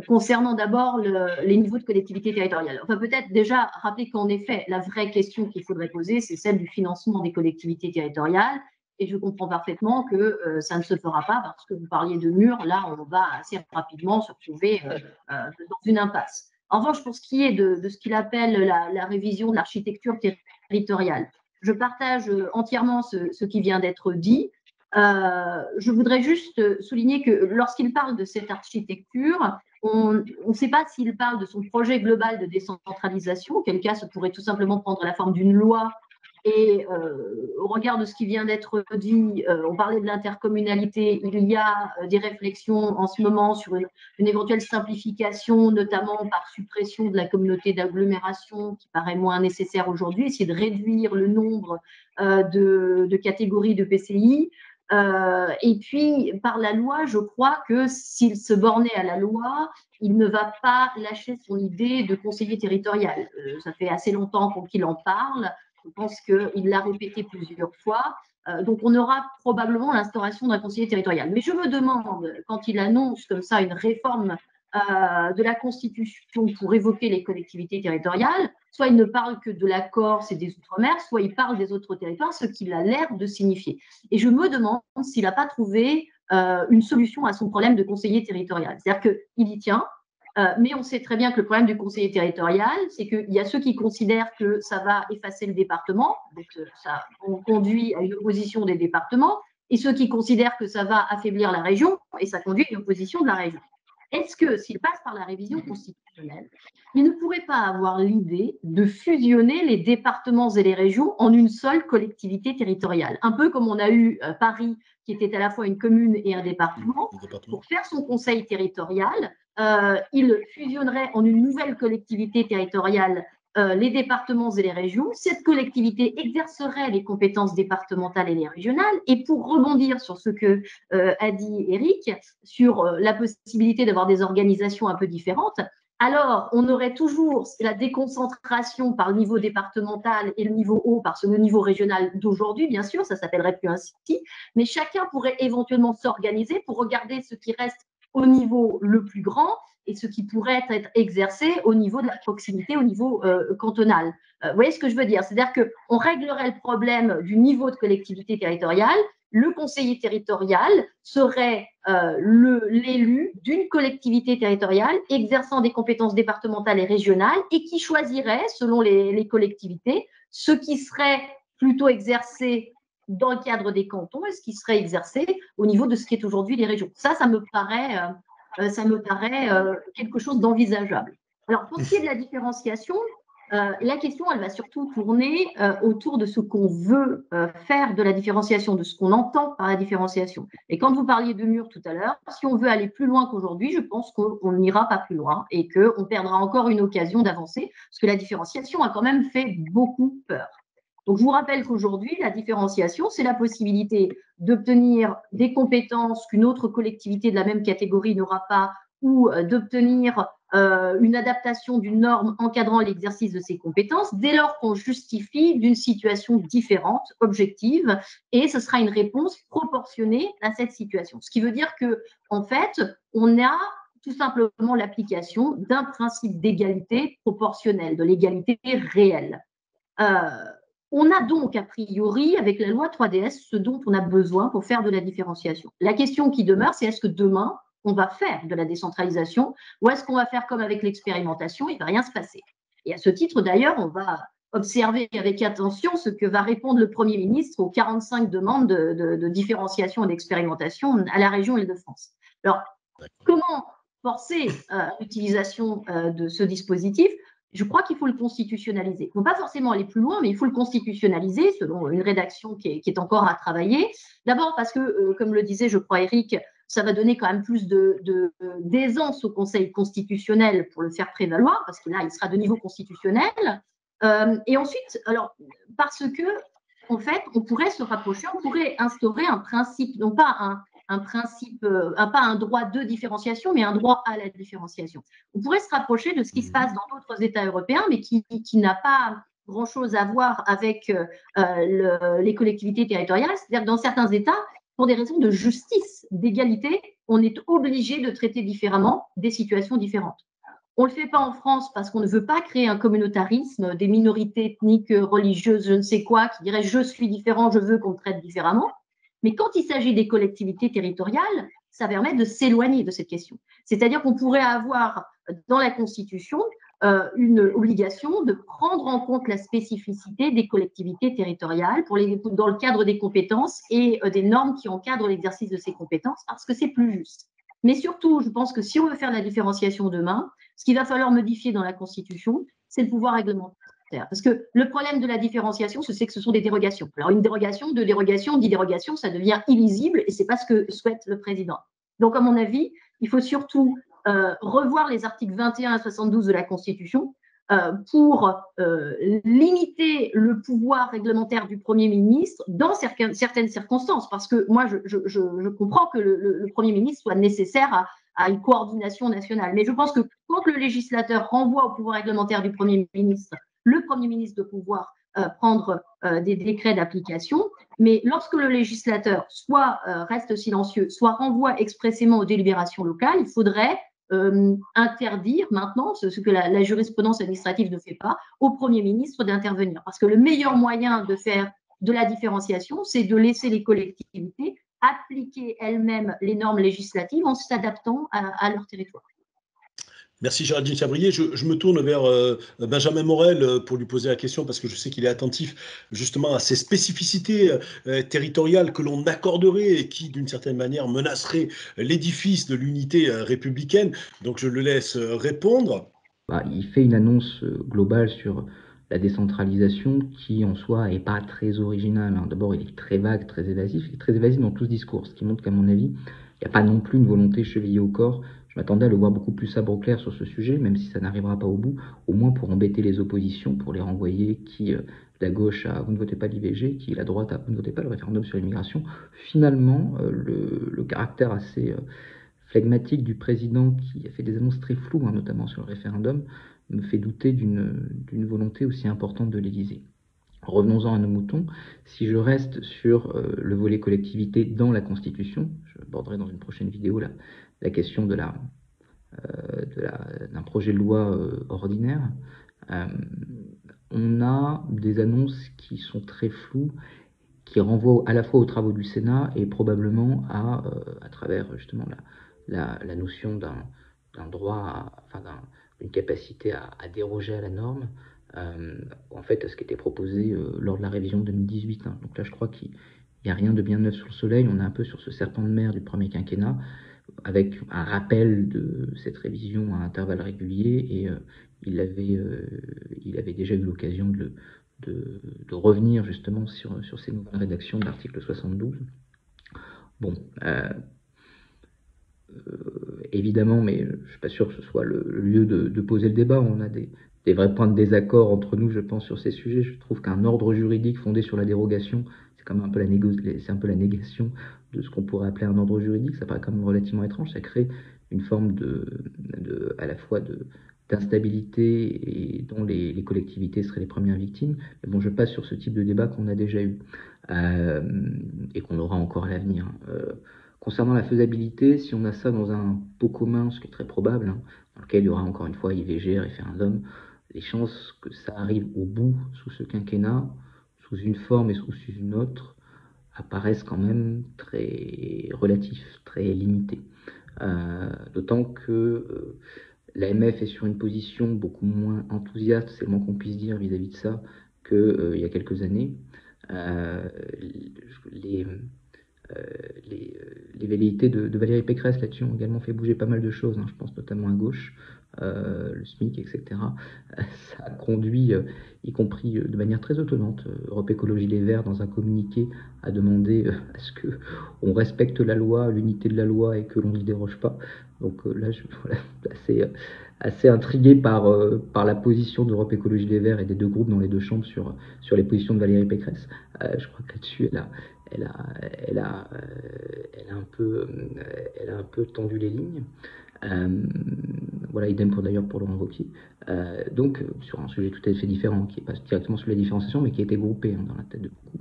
concernant d'abord les niveaux de collectivité territoriale. Enfin, peut-être déjà rappeler qu'en effet, la vraie question qu'il faudrait poser, c'est celle du financement des collectivités territoriales. Et je comprends parfaitement que ça ne se fera pas parce que vous parliez de mur, là, on va assez rapidement se retrouver dans une impasse. En revanche, pour ce qui est de ce qu'il appelle la révision de l'architecture territoriale, je partage entièrement ce qui vient d'être dit. Je voudrais juste souligner que lorsqu'il parle de cette architecture, On ne sait pas s'il parle de son projet global de décentralisation, auquel cas ça pourrait tout simplement prendre la forme d'une loi. Et au regard de ce qui vient d'être dit, on parlait de l'intercommunalité, il y a des réflexions en ce moment sur une éventuelle simplification, notamment par suppression de la communauté d'agglomération qui paraît moins nécessaire aujourd'hui, essayer de réduire le nombre de catégories de PCI. Et puis, par la loi, je crois que s'il se bornait à la loi, il ne va pas lâcher son idée de conseiller territorial. Ça fait assez longtemps qu'il en parle. Je pense qu'il l'a répété plusieurs fois. Donc, on aura probablement l'instauration d'un conseiller territorial. Mais je me demande, quand il annonce comme ça une réforme de la Constitution pour évoquer les collectivités territoriales, soit il ne parle que de la Corse et des Outre-mer, soit il parle des autres territoires, ce qu'il a l'air de signifier. Et je me demande s'il n'a pas trouvé une solution à son problème de conseiller territorial. C'est-à-dire qu'il y tient, mais on sait très bien que le problème du conseiller territorial, c'est qu'il y a ceux qui considèrent que ça va effacer le département, donc ça conduit à une opposition des départements, et ceux qui considèrent que ça va affaiblir la région, et ça conduit à une opposition de la région. Est-ce que, s'il passe par la révision constitutionnelle, il ne pourrait pas avoir l'idée de fusionner les départements et les régions en une seule collectivité territoriale? Un peu comme on a eu Paris, qui était à la fois une commune et un département. Pour faire son conseil territorial, il fusionnerait en une nouvelle collectivité territoriale les départements et les régions. Cette collectivité exercerait les compétences départementales et les régionales. Et pour rebondir sur ce que a dit Éric, sur la possibilité d'avoir des organisations un peu différentes, alors on aurait toujours la déconcentration par le niveau départemental et le niveau haut par le niveau régional d'aujourd'hui, bien sûr, ça ne s'appellerait plus ainsi, mais chacun pourrait éventuellement s'organiser pour regarder ce qui reste au niveau le plus grand et ce qui pourrait être exercé au niveau de la proximité, au niveau cantonal. Vous voyez ce que je veux dire? C'est-à-dire qu'on réglerait le problème du niveau de collectivité territoriale. Le conseiller territorial serait l'élu d'une collectivité territoriale exerçant des compétences départementales et régionales et qui choisirait, selon les collectivités, ce qui serait plutôt exercé dans le cadre des cantons et ce qui serait exercé au niveau de ce qui est aujourd'hui les régions. Ça me paraît quelque chose d'envisageable. Alors, pour ce qui est de la différenciation, la question, elle va surtout tourner autour de ce qu'on veut faire de la différenciation, de ce qu'on entend par la différenciation. Et quand vous parliez de mur tout à l'heure, si on veut aller plus loin qu'aujourd'hui, je pense qu'on n'ira pas plus loin et qu'on perdra encore une occasion d'avancer, parce que la différenciation a quand même fait beaucoup peur. Donc, je vous rappelle qu'aujourd'hui, la différenciation, c'est la possibilité d'obtenir des compétences qu'une autre collectivité de la même catégorie n'aura pas ou d'obtenir une adaptation d'une norme encadrant l'exercice de ces compétences dès lors qu'on justifie d'une situation différente, objective, et ce sera une réponse proportionnée à cette situation. Ce qui veut dire qu'en fait, on a tout simplement l'application d'un principe d'égalité proportionnelle, de l'égalité réelle. On a donc, a priori, avec la loi 3DS, ce dont on a besoin pour faire de la différenciation. La question qui demeure, c'est est-ce que demain, on va faire de la décentralisation ou est-ce qu'on va faire comme avec l'expérimentation, il ne va rien se passer. Et à ce titre, d'ailleurs, on va observer avec attention ce que va répondre le Premier ministre aux 45 demandes de différenciation et d'expérimentation à la région Île-de-France. Alors, comment forcer l'utilisation de ce dispositif? Je crois qu'il faut le constitutionnaliser. Il ne faut pas forcément aller plus loin, mais il faut le constitutionnaliser selon une rédaction qui est encore à travailler. D'abord parce que, comme le disait, je crois, Éric, ça va donner quand même plus d'aisance au Conseil constitutionnel pour le faire prévaloir, parce que là, il sera de niveau constitutionnel. Et ensuite, alors, parce que, en fait, on pourrait se rapprocher, on pourrait instaurer un principe, non pas un principe, pas un droit de différenciation, mais un droit à la différenciation. On pourrait se rapprocher de ce qui se passe dans d'autres États européens, mais qui n'a pas grand-chose à voir avec les collectivités territoriales. C'est-à-dire que dans certains États, pour des raisons de justice, d'égalité, on est obligé de traiter différemment des situations différentes. On ne le fait pas en France parce qu'on ne veut pas créer un communautarisme, des minorités ethniques, religieuses, je ne sais quoi, qui diraient « je suis différent, je veux qu'on me traite différemment ». Mais quand il s'agit des collectivités territoriales, ça permet de s'éloigner de cette question. C'est-à-dire qu'on pourrait avoir dans la Constitution une obligation de prendre en compte la spécificité des collectivités territoriales dans le cadre des compétences et des normes qui encadrent l'exercice de ces compétences, parce que c'est plus juste. Mais surtout, je pense que si on veut faire la différenciation demain, ce qu'il va falloir modifier dans la Constitution, c'est le pouvoir réglementaire. Parce que le problème de la différenciation, c'est que ce sont des dérogations. Alors, une dérogation, deux dérogations, 10 dérogations, ça devient illisible et ce n'est pas ce que souhaite le président. Donc, à mon avis, il faut surtout revoir les articles 21 à 72 de la Constitution pour limiter le pouvoir réglementaire du Premier ministre dans certaines circonstances. Parce que moi, je comprends que le Premier ministre soit nécessaire à une coordination nationale. Mais je pense que quand le législateur renvoie au pouvoir réglementaire du Premier ministre, le Premier ministre doit pouvoir prendre des décrets d'application, mais lorsque le législateur soit reste silencieux, soit renvoie expressément aux délibérations locales, il faudrait interdire maintenant, ce que la jurisprudence administrative ne fait pas, au Premier ministre d'intervenir. Parce que le meilleur moyen de faire de la différenciation, c'est de laisser les collectivités appliquer elles-mêmes les normes législatives en s'adaptant à leur territoire. Merci Géraldine Chabrier. Je me tourne vers Benjamin Morel pour lui poser la question parce que je sais qu'il est attentif justement à ces spécificités territoriales que l'on accorderait et qui d'une certaine manière menaceraient l'édifice de l'unité républicaine. Donc je le laisse répondre. Il fait une annonce globale sur la décentralisation qui en soi n'est pas très originale. D'abord il est très vague, très évasif, il est très évasif dans tout ce discours, ce qui montre qu'à mon avis il n'y a pas non plus une volonté chevillée au corps. Je m'attendais à le voir beaucoup plus sabre au clair sur ce sujet, même si ça n'arrivera pas au bout, au moins pour embêter les oppositions, pour les renvoyer qui la gauche à vous ne votez pas l'IVG, qui la droite à vous ne votez pas le référendum sur l'immigration. Finalement, le caractère assez flegmatique du président qui a fait des annonces très floues, notamment sur le référendum, me fait douter d'une volonté aussi importante de l'Élysée. Revenons-en à nos moutons. Si je reste sur le volet collectivité dans la Constitution, je aborderai dans une prochaine vidéo la question d'un projet de loi ordinaire. On a des annonces qui sont très floues, qui renvoient à la fois aux travaux du Sénat et probablement à travers justement la notion d'un droit, d'une capacité à déroger à la norme, en fait à ce qui était proposé lors de la révision 2018. Donc là je crois qu'il n'y a rien de bien neuf sous le soleil, on est un peu sur ce serpent de mer du premier quinquennat, avec un rappel de cette révision à intervalles réguliers, et il avait déjà eu l'occasion de revenir justement sur ces nouvelles rédactions de l'article 72. Bon, évidemment, mais je ne suis pas sûr que ce soit le lieu de poser le débat. On a des vrais points de désaccord entre nous, je pense, sur ces sujets. Je trouve qu'un ordre juridique fondé sur la dérogation, c'est quand même un peu la négation de ce qu'on pourrait appeler un ordre juridique. Ça paraît quand même relativement étrange. Ça crée une forme à la fois d'instabilité et dont les collectivités seraient les premières victimes. Mais bon, je passe sur ce type de débat qu'on a déjà eu et qu'on aura encore à l'avenir. Concernant la faisabilité, si on a ça dans un pot commun, ce qui est très probable, dans lequel il y aura encore une fois IVG, référendum, les chances que ça arrive au bout sous ce quinquennat, sous une forme et sous une autre, apparaissent quand même très relatifs, très limités. D'autant que l'AMF est sur une position beaucoup moins enthousiaste, c'est le moins qu'on puisse dire vis-à-vis de ça, qu'il y a quelques années. Les velléités de Valérie Pécresse là-dessus ont également fait bouger pas mal de choses, je pense notamment à gauche, le SMIC, etc. Ça a conduit, y compris de manière très étonnante, Europe Écologie Les Verts, dans un communiqué, à demander à ce qu'on respecte la loi, l'unité de la loi, et que l'on n'y déroge pas. Donc là, je suis assez intrigué par la position d'Europe Écologie Les Verts et des deux groupes dans les deux chambres sur les positions de Valérie Pécresse. Je crois que là-dessus, elle a un peu tendu les lignes. Voilà, idem d'ailleurs pour Laurent Wauquiez. Donc, sur un sujet tout à fait différent, qui n'est pas directement sur la différenciation, mais qui a été groupé dans la tête de beaucoup.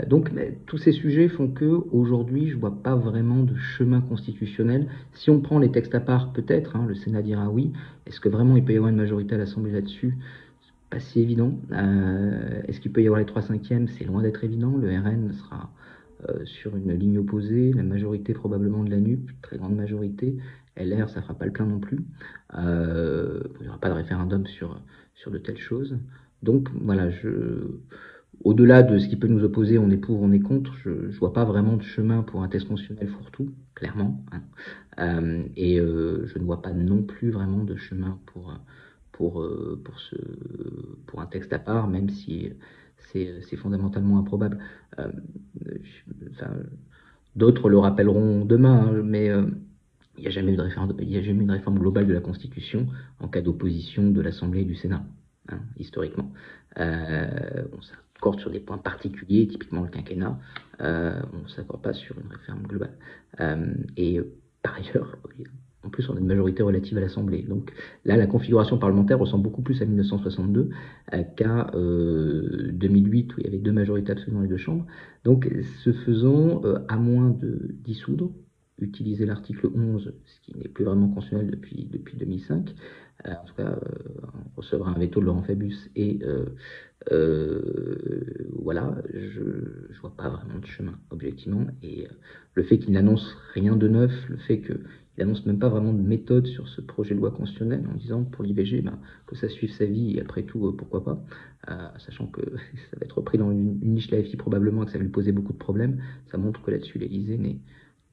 Donc, tous ces sujets font que aujourd'hui, je ne vois pas vraiment de chemin constitutionnel. Si on prend les textes à part, peut-être, le Sénat dira oui. Est-ce que vraiment il peut y avoir une majorité à l'Assemblée là-dessus ? Pas si évident. Est-ce qu'il peut y avoir les 3/5? C'est loin d'être évident. Le RN sera sur une ligne opposée, la majorité probablement de la NUP, très grande majorité. LR, ça fera pas le plein non plus. Il n'y aura pas de référendum sur de telles choses. Donc voilà, au-delà de ce qui peut nous opposer, on est pour, on est contre, je ne vois pas vraiment de chemin pour un test constitutionnel fourre-tout, clairement. Hein. Et je ne vois pas non plus vraiment de chemin pour un texte à part, même si c'est fondamentalement improbable. Enfin, d'autres le rappelleront demain, hein, mais il n'y a jamais eu de réforme globale de la Constitution en cas d'opposition de l'Assemblée et du Sénat, hein, historiquement. On s'accorde sur des points particuliers, typiquement le quinquennat. On ne s'accorde pas sur une réforme globale. Par ailleurs, en plus, on a une majorité relative à l'Assemblée. Donc là, la configuration parlementaire ressemble beaucoup plus à 1962 qu'à 2008, où il y avait 2 majorités absolues dans les 2 chambres. Donc, ce faisant, à moins de dissoudre, utiliser l'article 11, ce qui n'est plus vraiment constitutionnel depuis 2005. En tout cas, on recevra un veto de Laurent Fabius et voilà, je ne vois pas vraiment de chemin, objectivement. Et le fait qu'il n'annonce rien de neuf, le fait qu'il n'annonce même pas vraiment de méthode sur ce projet de loi constitutionnelle en disant pour l'IVG que ça suive sa vie et après tout, pourquoi pas, sachant que ça va être repris dans une niche LFI probablement et que ça va lui poser beaucoup de problèmes, ça montre que là-dessus l'Élysée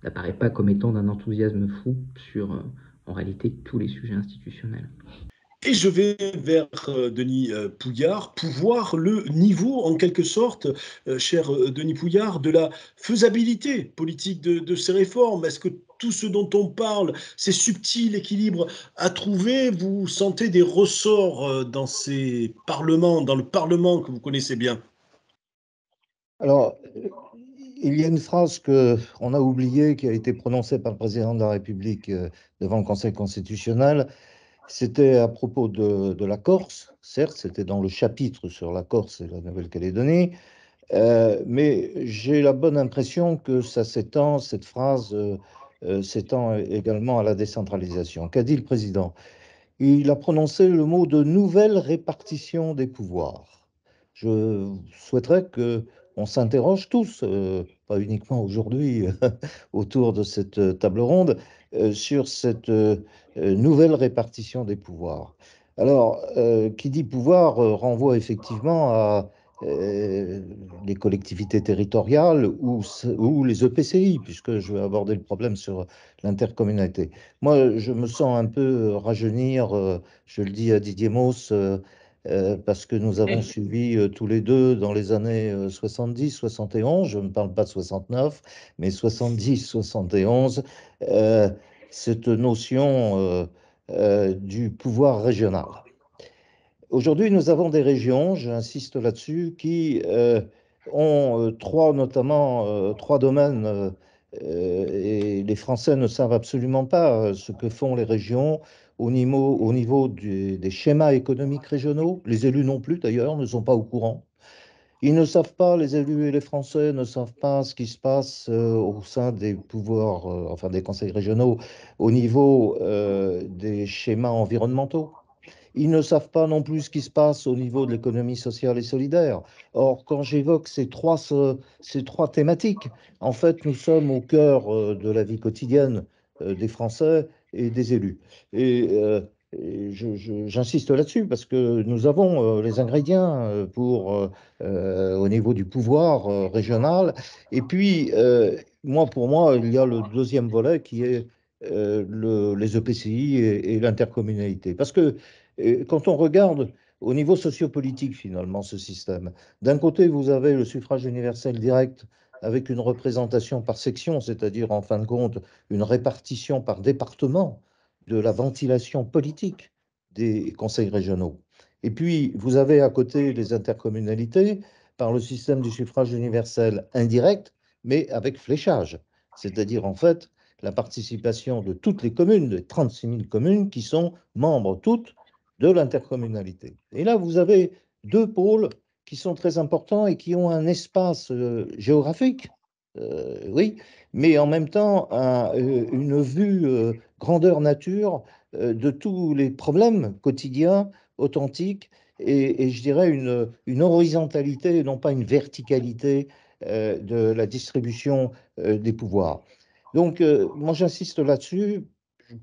n'apparaît pas comme étant d'un enthousiasme fou sur, en réalité, tous les sujets institutionnels. Et je vais vers Denis Pouillard, pour voir le niveau, en quelque sorte, cher Denis Pouillard, de la faisabilité politique de ces réformes. Est-ce que tout ce dont on parle, ces subtils équilibres à trouver, vous sentez des ressorts dans ces parlements, dans le Parlement que vous connaissez bien? Alors, il y a une phrase qu'on a oubliée qui a été prononcée par le président de la République devant le Conseil constitutionnel. C'était à propos de la Corse. Certes, c'était dans le chapitre sur la Corse et la Nouvelle-Calédonie, mais j'ai la bonne impression que ça s'étend, cette phrase s'étend également à la décentralisation. Qu'a dit le président? Il a prononcé le mot de nouvelle répartition des pouvoirs. Je souhaiterais que on s'interroge tous, pas uniquement aujourd'hui, autour de cette table ronde, sur cette nouvelle répartition des pouvoirs. Alors, qui dit pouvoir renvoie effectivement à les collectivités territoriales ou les EPCI, puisque je vais aborder le problème sur l'intercommunalité. Moi, je me sens un peu rajeunir, je le dis à Didier Mauss, parce que nous avons suivi tous les deux dans les années 70, 71, je ne parle pas de 69, mais 70, 71, euh, cette notion du pouvoir régional. Aujourd'hui, nous avons des régions, j'insiste là-dessus, qui ont trois domaines, et les Français ne savent absolument pas ce que font les régions au niveau des schémas économiques régionaux. Les élus non plus, d'ailleurs, ne sont pas au courant. Ils ne savent pas, les élus et les Français ne savent pas ce qui se passe au sein des pouvoirs, enfin des conseils régionaux, au niveau des schémas environnementaux. Ils ne savent pas non plus ce qui se passe au niveau de l'économie sociale et solidaire. Or, quand j'évoque ces trois thématiques, en fait, nous sommes au cœur de la vie quotidienne des Français et des élus. J'insiste là-dessus parce que nous avons les ingrédients au niveau du pouvoir régional. Et puis, pour moi, il y a le deuxième volet qui est les EPCI et l'intercommunalité. Parce que et quand on regarde au niveau sociopolitique, finalement, ce système, d'un côté, vous avez le suffrage universel direct avec une représentation par section, c'est-à-dire, en fin de compte, une répartition par département de la ventilation politique des conseils régionaux. Et puis, vous avez à côté les intercommunalités par le système du suffrage universel indirect, mais avec fléchage, c'est-à-dire, en fait, la participation de toutes les communes, des 36 000 communes qui sont membres toutes de l'intercommunalité. Et là, vous avez deux pôles qui sont très importants et qui ont un espace géographique, oui, mais en même temps une vue grandeur nature de tous les problèmes quotidiens, authentiques, et je dirais une horizontalité et non pas une verticalité de la distribution des pouvoirs. Donc, moi, j'insiste là-dessus.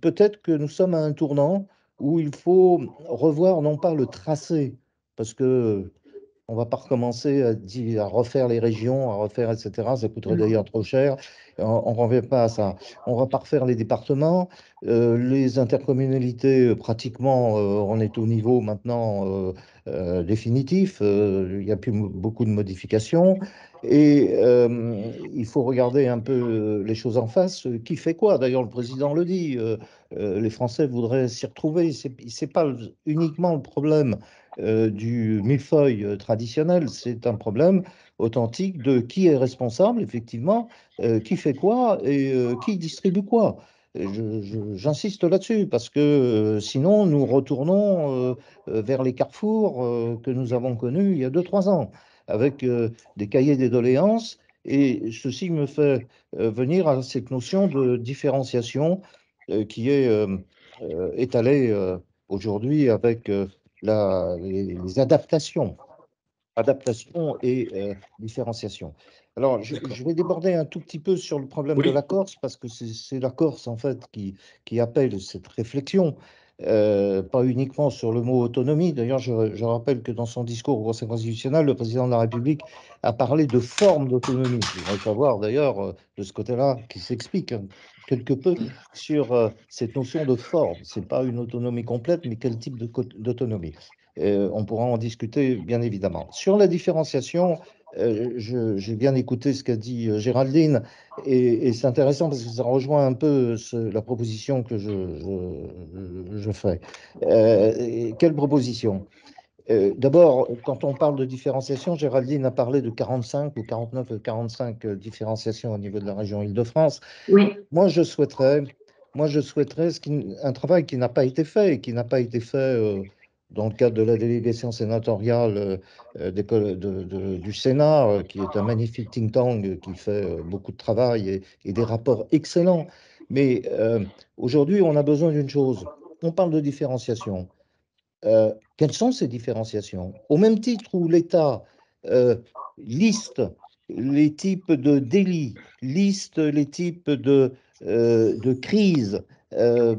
Peut-être que nous sommes à un tournant où il faut revoir non pas le tracé, parce que On ne va pas recommencer à refaire les régions, à refaire, etc. Ça coûterait d'ailleurs trop cher. On ne revient pas à ça. On va pas refaire les départements. Les intercommunalités, pratiquement, on est au niveau maintenant définitif. Il n'y a plus beaucoup de modifications. Et il faut regarder un peu les choses en face. Qui fait quoi? D'ailleurs, le président le dit. Les Français voudraient s'y retrouver. Ce n'est pas uniquement le problème du millefeuille traditionnel, c'est un problème authentique de qui est responsable, effectivement, qui fait quoi et qui distribue quoi. J'insiste là-dessus parce que sinon nous retournons vers les carrefours que nous avons connus il y a 2, 3 ans avec des cahiers des doléances et ceci me fait venir à cette notion de différenciation qui est étalée aujourd'hui avec les adaptations, adaptation et différenciation. Alors, D'accord. je vais déborder un tout petit peu sur le problème de Oui, la Corse, parce que c'est la Corse, en fait, qui appelle cette réflexion, pas uniquement sur le mot autonomie. D'ailleurs, je rappelle que dans son discours au Conseil constitutionnel, le président de la République a parlé de forme d'autonomie. Je voudrais savoir, d'ailleurs, de ce côté-là, qui s'explique quelque peu sur cette notion de forme. Ce n'est pas une autonomie complète, mais quel type d'autonomie? On pourra en discuter, bien évidemment. Sur la différenciation, j'ai bien écouté ce qu'a dit Géraldine, et c'est intéressant parce que ça rejoint un peu la proposition que je fais. Quelle proposition? D'abord, quand on parle de différenciation, Géraldine a parlé de 45 ou 49 ou 45 différenciations au niveau de la région Île-de-France. Oui, Moi, je souhaiterais un travail qui n'a pas été fait et qui n'a pas été fait dans le cadre de la délégation sénatoriale du Sénat, qui est un magnifique think tank qui fait beaucoup de travail et des rapports excellents. Mais aujourd'hui, on a besoin d'une chose. On parle de différenciation. Quelles sont ces différenciations? Au même titre où l'État euh, liste les types de délits, liste les types de crises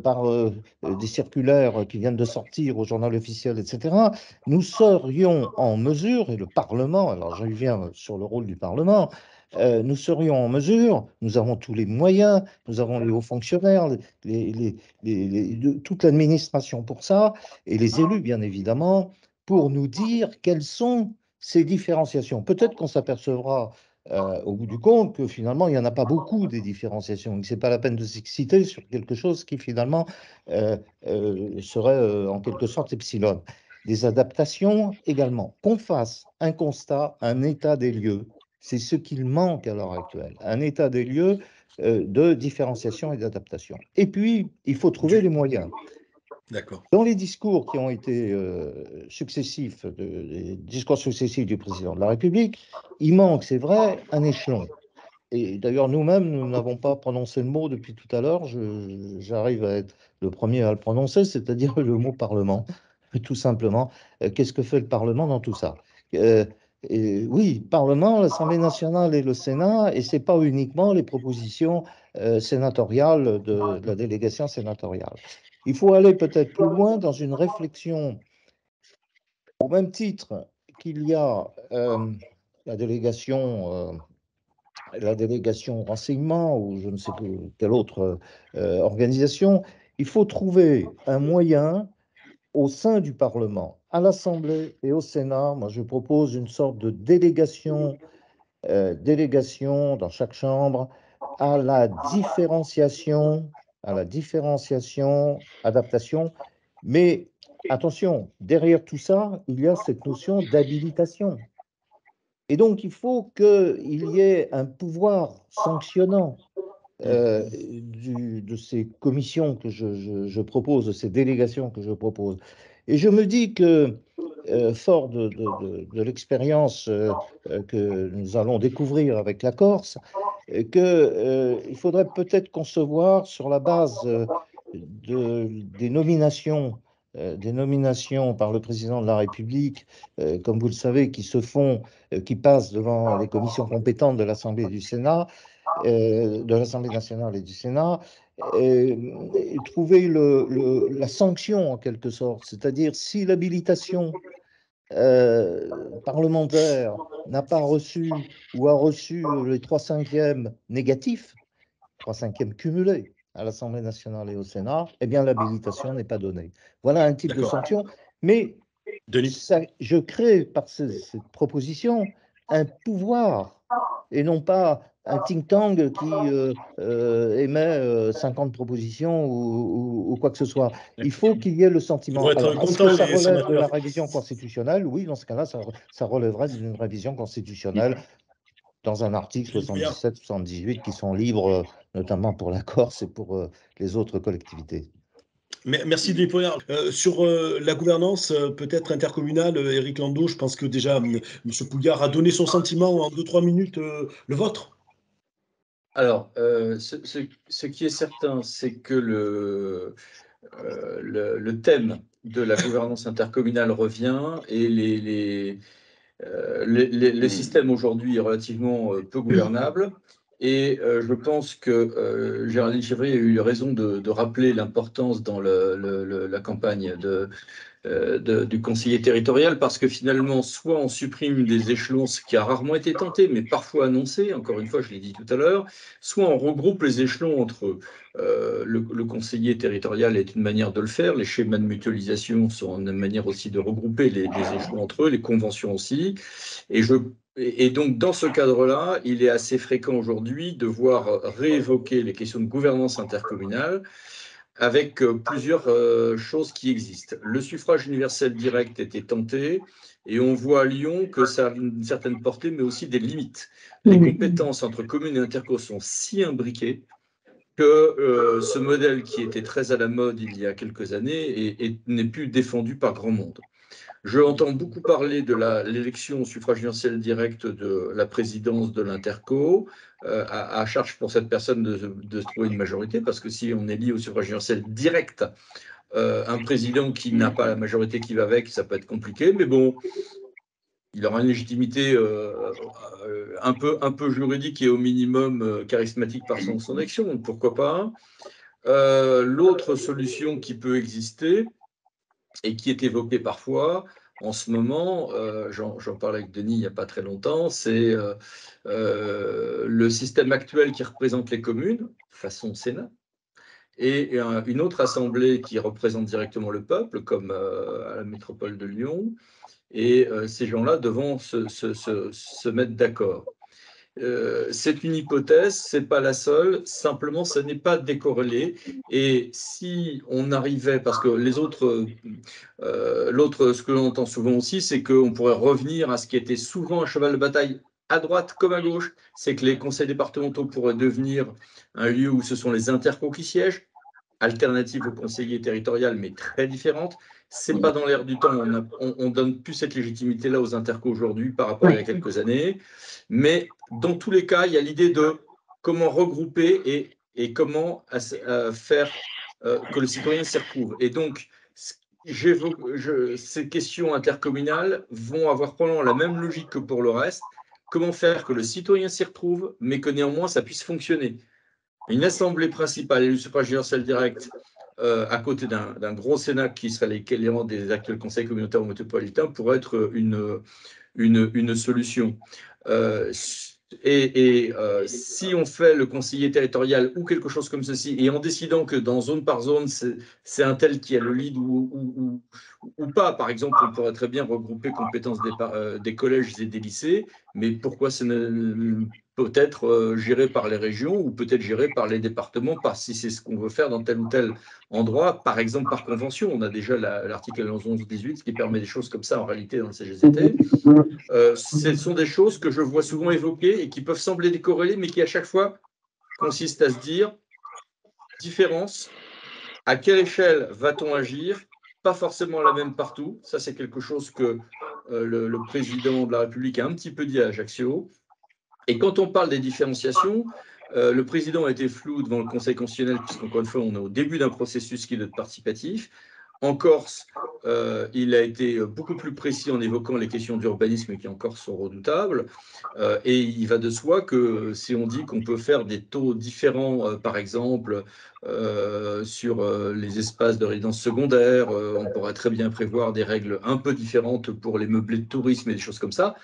par des circulaires qui viennent de sortir au journal officiel, etc., nous serions en mesure, et le Parlement, alors je viens sur le rôle du Parlement, nous serions en mesure, nous avons tous les moyens, nous avons les hauts fonctionnaires, toute l'administration pour ça, et les élus, bien évidemment, pour nous dire quelles sont ces différenciations. Peut-être qu'on s'apercevra au bout du compte que finalement, il n'y en a pas beaucoup des différenciations. Ce n'est pas la peine de s'exciter sur quelque chose qui finalement serait en quelque sorte epsilon. Des adaptations également. Qu'on fasse un constat, un état des lieux. C'est ce qu'il manque à l'heure actuelle. Un état des lieux de différenciation et d'adaptation. Et puis, il faut trouver les moyens. d'accord. Dans les discours qui ont été successifs, les discours successifs du président de la République, il manque, c'est vrai, un échelon. Et d'ailleurs, nous-mêmes, nous n'avons pas prononcé le mot depuis tout à l'heure. J'arrive à être le premier à le prononcer, c'est-à-dire le mot Parlement, tout simplement. Qu'est-ce que fait le Parlement dans tout ça? Euh, oui, Parlement, l'Assemblée nationale et le Sénat, et ce n'est pas uniquement les propositions sénatoriales de la délégation sénatoriale. Il faut aller peut-être plus loin dans une réflexion, au même titre qu'il y a la délégation renseignement ou je ne sais quelle autre organisation, il faut trouver un moyen au sein du Parlement, à l'Assemblée et au Sénat. Moi, je propose une sorte de délégation dans chaque chambre à la différenciation, adaptation. Mais attention, derrière tout ça, il y a cette notion d'habilitation. Et donc, il faut qu'il y ait un pouvoir sanctionnant de ces commissions que je propose, de ces délégations que je propose. Et je me dis que, fort de l'expérience que nous allons découvrir avec la Corse, qu'il faudrait peut-être concevoir sur la base des nominations par le président de la République, comme vous le savez, qui se font, qui passent devant les commissions compétentes de l'Assemblée et du Sénat, de l'Assemblée nationale et du Sénat, trouver la sanction en quelque sorte, c'est-à-dire si l'habilitation parlementaire n'a pas reçu ou a reçu les 3/5 négatifs, 3/5 cumulés à l'Assemblée nationale et au Sénat, eh bien l'habilitation n'est pas donnée. Voilà un type de D'accord. sanction. Mais Denis. je crée par cette proposition un pouvoir et non pas un think tank qui émet 50 propositions ou quoi que ce soit. Il faut qu'il y ait le Ils sentiment. vont être Alors, est-ce contents, que ça les relève de sénateurs. la révision constitutionnelle? Oui, dans ce cas-là, ça relèverait d'une révision constitutionnelle dans un article Philippe Couillard. 77, 78 qui sont libres, notamment pour la Corse et pour les autres collectivités. Merci Denis Pollard. Sur la gouvernance peut-être intercommunale, Éric Landau, je pense que déjà M. Pouillard a donné son sentiment en 2-3 minutes. Le vôtre? Alors, ce qui est certain, c'est que le thème de la gouvernance intercommunale revient et le système aujourd'hui est relativement peu gouvernable. Et je pense que Géraldine Chevrier a eu raison de rappeler l'importance dans la campagne du conseiller territorial, parce que finalement, soit on supprime des échelons, ce qui a rarement été tenté, mais parfois annoncé, encore une fois, je l'ai dit tout à l'heure, soit on regroupe les échelons entre eux. Le conseiller territorial est une manière de le faire, les schémas de mutualisation sont une manière aussi de regrouper les échelons entre eux, les conventions aussi. Et donc, dans ce cadre-là, il est assez fréquent aujourd'hui de voir réévoquer les questions de gouvernance intercommunale avec plusieurs choses qui existent. Le suffrage universel direct était tenté, et on voit à Lyon que ça a une certaine portée, mais aussi des limites. Les compétences entre communes et interco sont si imbriquées que ce modèle qui était très à la mode il y a quelques années n'est plus défendu par grand monde. Je entends beaucoup parler de l'élection au suffrage universel direct de la présidence de l'Interco, à charge pour cette personne de trouver une majorité, parce que si on élit au suffrage universel direct un président qui n'a pas la majorité qui va avec, ça peut être compliqué, mais bon, il aura une légitimité un peu juridique et au minimum charismatique par son action, donc pourquoi pas. L'autre solution qui peut exister, et qui est évoquée parfois en ce moment, j'en parlais avec Denis il n'y a pas très longtemps, c'est le système actuel qui représente les communes, façon Sénat, et une autre assemblée qui représente directement le peuple, comme à la métropole de Lyon, et ces gens-là devront se mettre d'accord. C'est une hypothèse, ce n'est pas la seule, simplement ce n'est pas décorrélé. Et si on arrivait, parce que l'autre, ce que l'on entend souvent aussi, c'est qu'on pourrait revenir à ce qui était souvent un cheval de bataille à droite comme à gauche, c'est que les conseils départementaux pourraient devenir un lieu où ce sont les intercos qui siègent, alternative au conseiller territorial, mais très différente. C'est pas dans l'air du temps. On donne plus cette légitimité-là aux intercos aujourd'hui par rapport à il y a quelques années. Mais dans tous les cas, il y a l'idée de comment regrouper et comment faire que le citoyen s'y retrouve. Et donc, ces questions intercommunales vont avoir probablement la même logique que pour le reste. Comment faire que le citoyen s'y retrouve, mais que néanmoins ça puisse fonctionner. Une assemblée principale et le suffrage universel direct à côté d'un gros Sénat qui serait l'équivalent des actuels conseils communautaires ou métropolitains pourrait être une solution. Si on fait le conseiller territorial ou quelque chose comme ceci, et en décidant que dans zone par zone, c'est un tel qui a le lead ou pas, par exemple, on pourrait très bien regrouper compétences des collèges et des lycées, mais pourquoi peut-être géré par les régions ou peut-être géré par les départements, si c'est ce qu'on veut faire dans tel ou tel endroit, par exemple par convention. On a déjà l'article 11-18 qui permet des choses comme ça en réalité dans le CGCT. Ce sont des choses que je vois souvent évoquées et qui peuvent sembler décorrélées, mais qui à chaque fois consistent à se dire différence, à quelle échelle va-t-on agir, pas forcément la même partout. Ça, c'est quelque chose que le président de la République a un petit peu dit à Ajaccio. Et quand on parle des différenciations, le président a été flou devant le Conseil constitutionnel, puisqu'encore une fois, on est au début d'un processus qui doit être participatif. En Corse, il a été beaucoup plus précis en évoquant les questions d'urbanisme qui en Corse sont redoutables. Et il va de soi que si on dit qu'on peut faire des taux différents, par exemple, sur les espaces de résidence secondaire, on pourrait très bien prévoir des règles un peu différentes pour les meublés de tourisme et des choses comme ça,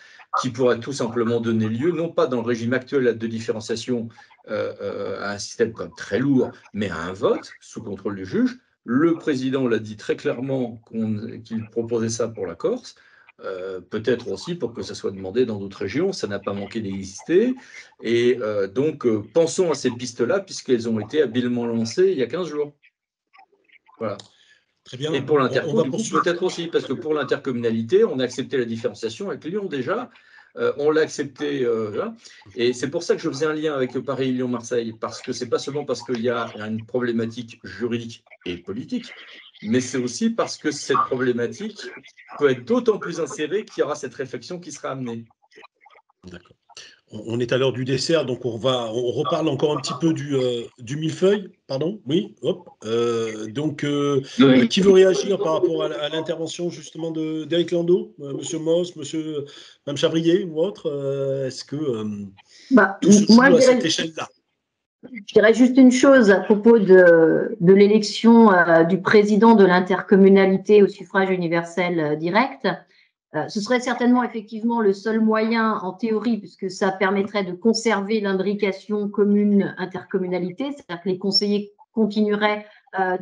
qui pourraient tout simplement donner lieu, non pas dans le régime actuel de différenciation, à un système comme très lourd, mais à un vote sous contrôle du juge. Le président l'a dit très clairement qu'il proposait ça pour la Corse, peut-être aussi pour que ça soit demandé dans d'autres régions, ça n'a pas manqué d'exister. Et donc, pensons à ces pistes-là, puisqu'elles ont été habilement lancées il y a 15 jours. Voilà. Très bien. Et pour l'interco, du coup, peut-être aussi, parce que pour l'intercommunalité, on a accepté la différenciation avec Lyon déjà. On l'a accepté, et c'est pour ça que je faisais un lien avec Paris, Lyon, Marseille, parce que c'est pas seulement parce qu'il y a une problématique juridique et politique, mais c'est aussi parce que cette problématique peut être d'autant plus insérée qu'il y aura cette réflexion qui sera amenée. D'accord. On est à l'heure du dessert, donc on reparle encore un petit peu du millefeuille. Pardon, oui, hop. Qui veut réagir par rapport à l'intervention justement d'Éric Landau, Monsieur Moss, Mme Chavrier ou autre? Est-ce que tout se joue à cette échelle-là? Je dirais juste une chose à propos de l'élection du président de l'intercommunalité au suffrage universel direct. Ce serait certainement effectivement le seul moyen en théorie, puisque ça permettrait de conserver l'imbrication commune-intercommunalité, c'est-à-dire que les conseillers continueraient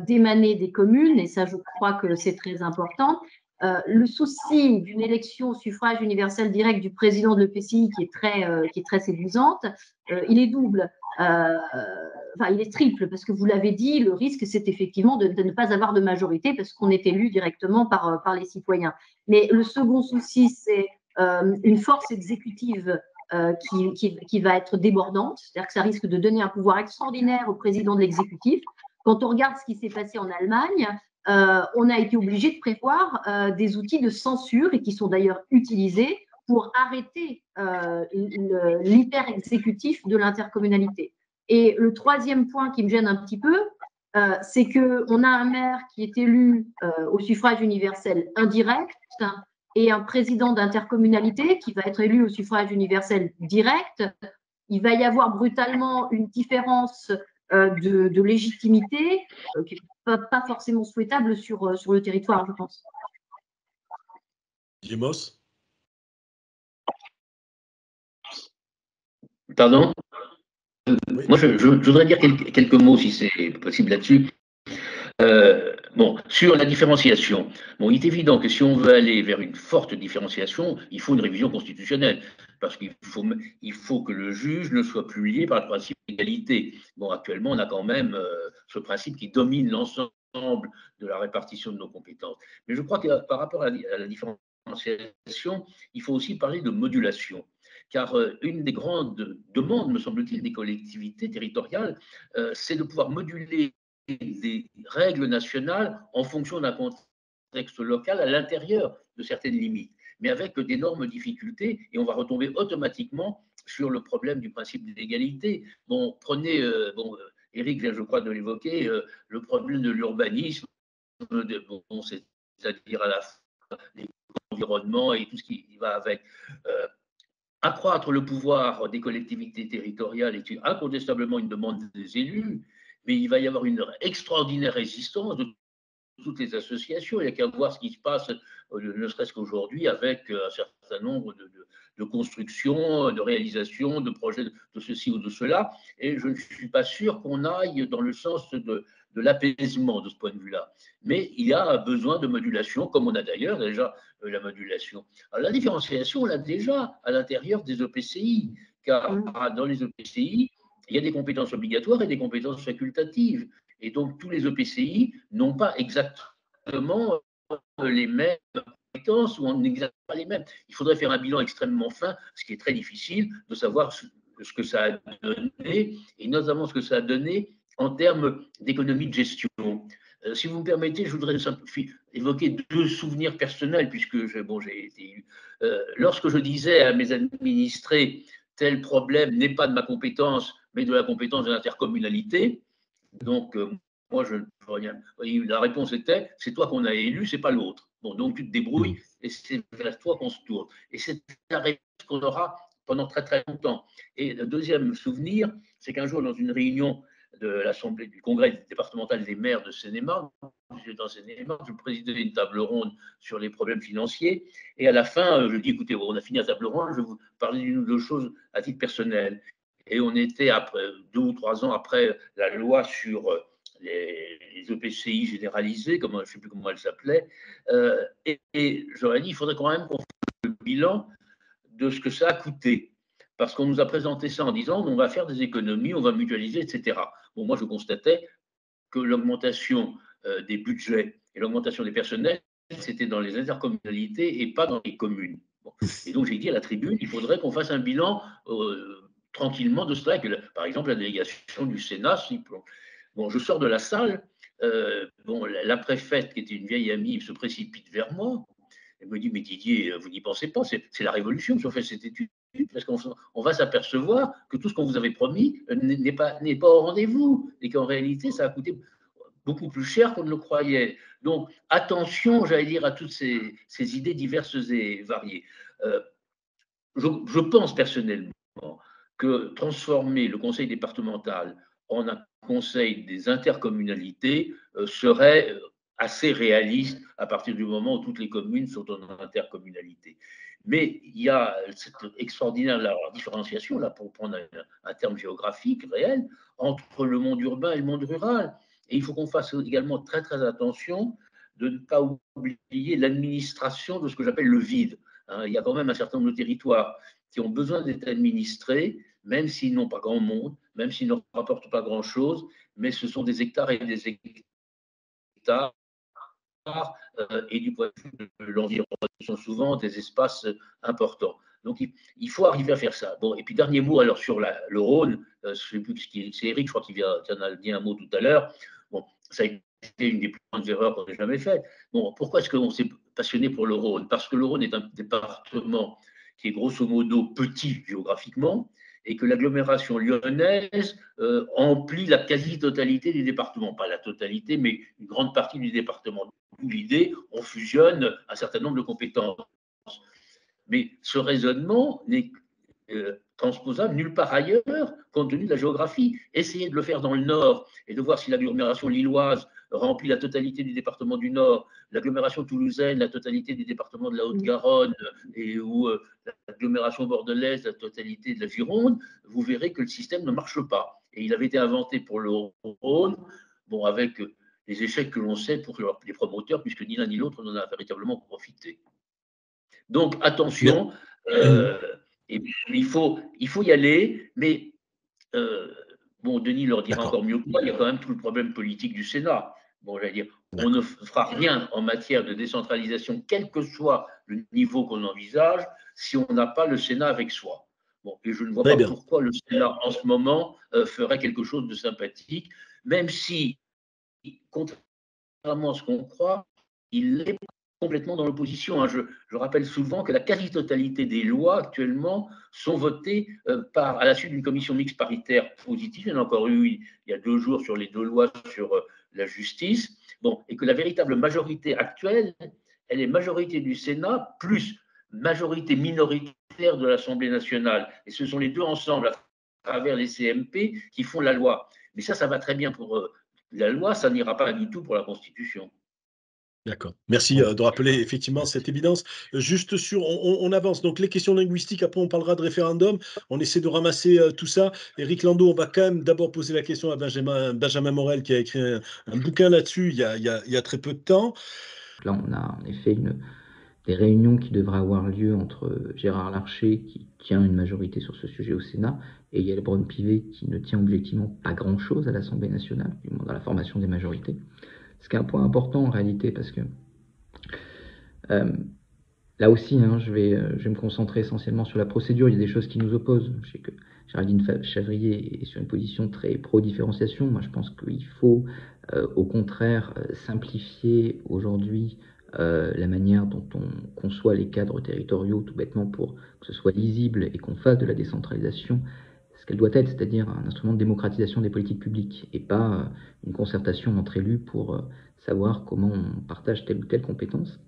d'émaner des communes, et ça je crois que c'est très important. Le souci d'une élection au suffrage universel direct du président de l'EPCI qui est très séduisante, il est double. Il est triple, parce que vous l'avez dit, le risque, c'est effectivement de ne pas avoir de majorité, parce qu'on est élu directement par les citoyens. Mais le second souci, c'est une force exécutive qui va être débordante, c'est-à-dire que ça risque de donner un pouvoir extraordinaire au président de l'exécutif. Quand on regarde ce qui s'est passé en Allemagne, on a été obligé de prévoir des outils de censure, et qui sont d'ailleurs utilisés pour arrêter l'hyper-exécutif de l'intercommunalité. Et le troisième point qui me gêne un petit peu, c'est qu'on a un maire qui est élu au suffrage universel indirect et un président d'intercommunalité qui va être élu au suffrage universel direct. Il va y avoir brutalement une différence de légitimité qui n'est pas forcément souhaitable sur le territoire, je pense. Moss. Pardon? Oui. Moi, je voudrais dire quelques mots, si c'est possible, là-dessus. Sur la différenciation, il est évident que si on veut aller vers une forte différenciation, il faut une révision constitutionnelle, parce qu'il faut que le juge ne soit plus lié par le principe d'égalité. Actuellement, on a quand même ce principe qui domine l'ensemble de la répartition de nos compétences. Mais je crois que par rapport à la différenciation, il faut aussi parler de modulation. Car une des grandes demandes, me semble-t-il, des collectivités territoriales, c'est de pouvoir moduler des règles nationales en fonction d'un contexte local à l'intérieur de certaines limites, mais avec d'énormes difficultés, et on va retomber automatiquement sur le problème du principe d'égalité. Prenez, Éric vient, je crois, de l'évoquer, le problème de l'urbanisme, c'est-à-dire à la fois l'environnement et tout ce qui va avec. Accroître le pouvoir des collectivités territoriales est incontestablement une demande des élus, mais il va y avoir une extraordinaire résistance de toutes les associations. Il n'y a qu'à voir ce qui se passe, ne serait-ce qu'aujourd'hui, avec un certain nombre de constructions, de réalisations, de projets de ceci ou de cela. Et je ne suis pas sûr qu'on aille dans le sens de l'apaisement de ce point de vue-là. Mais il y a besoin de modulation, comme on a d'ailleurs déjà la modulation. Alors, la différenciation, on l'a déjà à l'intérieur des EPCI, car dans les EPCI, il y a des compétences obligatoires et des compétences facultatives. Et donc, tous les EPCI n'ont pas exactement les mêmes compétences, ou on n'exerce pas les mêmes. Il faudrait faire un bilan extrêmement fin, ce qui est très difficile, de savoir ce que ça a donné, et notamment ce que ça a donné en termes d'économie de gestion. Si vous me permettez, je voudrais évoquer deux souvenirs personnels, puisque j'ai été élu. Lorsque je disais à mes administrés, tel problème n'est pas de ma compétence, mais de la compétence de l'intercommunalité, donc moi, je ne peux rien. Et la réponse était, c'est toi qu'on a élu, c'est pas l'autre. Bon, donc tu te débrouilles et c'est vers toi qu'on se tourne. Et c'est la réponse qu'on aura pendant très très longtemps. Et le deuxième souvenir, c'est qu'un jour, dans une réunion de l'Assemblée du Congrès départemental des maires de Seine-et-Marne, je présidais une table ronde sur les problèmes financiers. Et à la fin, je dis, écoutez, on a fini la table ronde, je vais vous parler d'une ou deux choses à titre personnel. Et on était après 2 ou 3 ans après la loi sur les EPCI généralisés, je ne sais plus comment elle s'appelait, et j'aurais dit, il faudrait quand même qu'on fasse le bilan de ce que ça a coûté. Parce qu'on nous a présenté ça en disant, on va faire des économies, on va mutualiser, etc. Bon, moi, je constatais que l'augmentation des budgets et l'augmentation des personnels, c'était dans les intercommunalités et pas dans les communes. Bon. Et donc, j'ai dit à la tribune, il faudrait qu'on fasse un bilan tranquillement de cela. Par exemple, la délégation du Sénat, bon, je sors de la salle, bon, la préfète, qui était une vieille amie, se précipite vers moi. Elle me dit, mais Didier, vous n'y pensez pas, c'est la révolution si on fait cette étude, parce qu'on va s'apercevoir que tout ce qu'on vous avait promis n'est pas au rendez-vous, et qu'en réalité, ça a coûté beaucoup plus cher qu'on ne le croyait. Donc, attention, j'allais dire, à toutes ces idées diverses et variées. Je pense personnellement que transformer le conseil départemental en un conseil des intercommunalités serait assez réaliste à partir du moment où toutes les communes sont en intercommunalité. Mais il y a cette extraordinaire différenciation, là, pour prendre un terme géographique réel, entre le monde urbain et le monde rural. Et il faut qu'on fasse également très très attention de ne pas oublier l'administration de ce que j'appelle le vide. Il y a quand même un certain nombre de territoires qui ont besoin d'être administrés, même s'ils n'ont pas grand monde, même s'ils ne rapportent pas grand-chose, mais ce sont des hectares et des hectares, et du point de vue de l'environnement, ce sont souvent des espaces importants. Donc, il faut arriver à faire ça. Bon, et puis, dernier mot alors sur le Rhône, je ne sais plus c'est Eric, je crois qu'il en a dit un mot tout à l'heure. Bon, ça a été une des plus grandes erreurs qu'on ait jamais faites. Bon, pourquoi est-ce qu'on s'est passionné pour le Rhône? Parce que le Rhône est un département qui est grosso modo petit géographiquement, et que l'agglomération lyonnaise emplit la quasi-totalité du département. Pas la totalité, mais une grande partie du département. D'où l'idée, on fusionne un certain nombre de compétences. Mais ce raisonnement n'est transposable nulle part ailleurs, compte tenu de la géographie. Essayez de le faire dans le Nord et de voir si l'agglomération lilloise remplit la totalité du département du Nord, l'agglomération toulousaine, la totalité du département de la Haute-Garonne, ou l'agglomération bordelaise, la totalité de la Gironde, vous verrez que le système ne marche pas. Et il avait été inventé pour le Rhône, bon, avec les échecs que l'on sait pour les promoteurs, puisque ni l'un ni l'autre n'en a véritablement profité. Donc, attention, et il faut y aller, mais bon, Denis leur dira encore mieux que moi, il y a quand même tout le problème politique du Sénat. Bon, j'allais dire, on ne fera rien en matière de décentralisation, quel que soit le niveau qu'on envisage, si on n'a pas le Sénat avec soi. Bon, et je ne vois pas pourquoi le Sénat, en ce moment, ferait quelque chose de sympathique, même si, contrairement à ce qu'on croit, il est complètement dans l'opposition. Je rappelle souvent que la quasi-totalité des lois actuellement sont votées à la suite d'une commission mixte paritaire positive. Il y en a encore eu il y a 2 jours sur les 2 lois sur la justice. Bon, et que la véritable majorité actuelle, elle est majorité du Sénat plus majorité minoritaire de l'Assemblée nationale. Et ce sont les deux ensemble, à travers les CMP, qui font la loi. Mais ça va très bien pour la loi, ça n'ira pas du tout pour la Constitution. D'accord. Merci de rappeler effectivement cette évidence. Juste sur, on avance. Donc les questions linguistiques, après on parlera de référendum. On essaie de ramasser tout ça. Éric Landau, on va quand même d'abord poser la question à Benjamin Morel qui a écrit un bouquin là-dessus il y a très peu de temps. Là, on a en effet des réunions qui devraient avoir lieu entre Gérard Larcher, qui tient une majorité sur ce sujet au Sénat, et Yael Braun-Pivet, qui ne tient objectivement pas grand-chose à l'Assemblée nationale, du moins dans la formation des majorités. Ce qui est un point important en réalité, parce que là aussi, je vais me concentrer essentiellement sur la procédure. Il y a des choses qui nous opposent. Je sais que Géraldine Chavrier est sur une position très pro-différenciation. Moi, je pense qu'il faut au contraire simplifier aujourd'hui la manière dont on conçoit les cadres territoriaux, tout bêtement pour que ce soit lisible et qu'on fasse de la décentralisation. Ce qu'elle doit être, c'est-à-dire un instrument de démocratisation des politiques publiques, et pas une concertation entre élus pour savoir comment on partage telle ou telle compétence.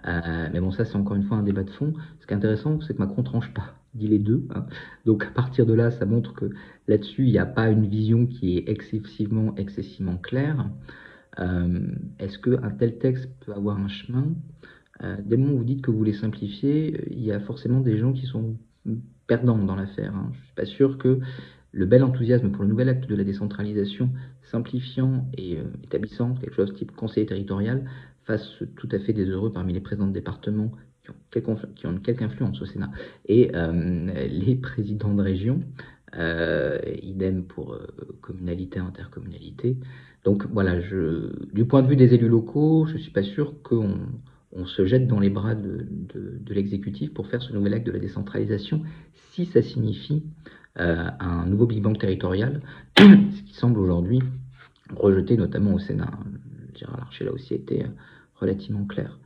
Mais bon, ça, c'est encore une fois un débat de fond. Ce qui est intéressant, c'est que Macron tranche pas, il dit les deux, hein. Donc, à partir de là, ça montre que là-dessus, il n'y a pas une vision qui est excessivement claire. Est-ce qu'un tel texte peut avoir un chemin? Dès le moment où vous dites que vous voulez simplifier, il y a forcément des gens qui sont perdants dans l'affaire, hein. Je ne suis pas sûr que le bel enthousiasme pour le nouvel acte de la décentralisation, simplifiant et établissant quelque chose type conseiller territorial, fasse tout à fait des heureux parmi les présidents de département qui ont quelque influence au Sénat et les présidents de région, idem pour communalité, intercommunalité. Donc voilà, du point de vue des élus locaux, je ne suis pas sûr qu'on se jette dans les bras de l'exécutif pour faire ce nouvel acte de la décentralisation, si ça signifie un nouveau Big Bang territorial, ce qui semble aujourd'hui rejeté notamment au Sénat. Gérard Larcher là aussi a été relativement clair.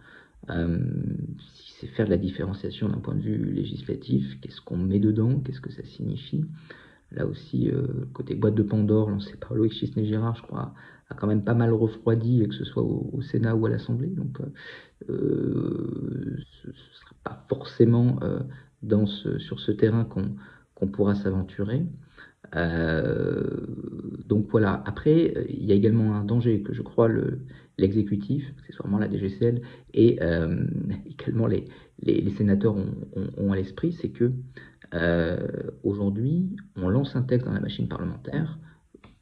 Si c'est faire de la différenciation d'un point de vue législatif, qu'est-ce qu'on met dedans, qu'est-ce que ça signifie? Là aussi, côté boîte de Pandore, lancé par Loïc Chisney-Girard, je crois, a quand même pas mal refroidi, que ce soit au Sénat ou à l'Assemblée. Donc, ce ne sera pas forcément sur ce terrain qu'on pourra s'aventurer. Donc voilà. Après, il y a également un danger que je crois l'exécutif, accessoirement la DGCL, et également les sénateurs ont à l'esprit, c'est que aujourd'hui, on lance un texte dans la machine parlementaire,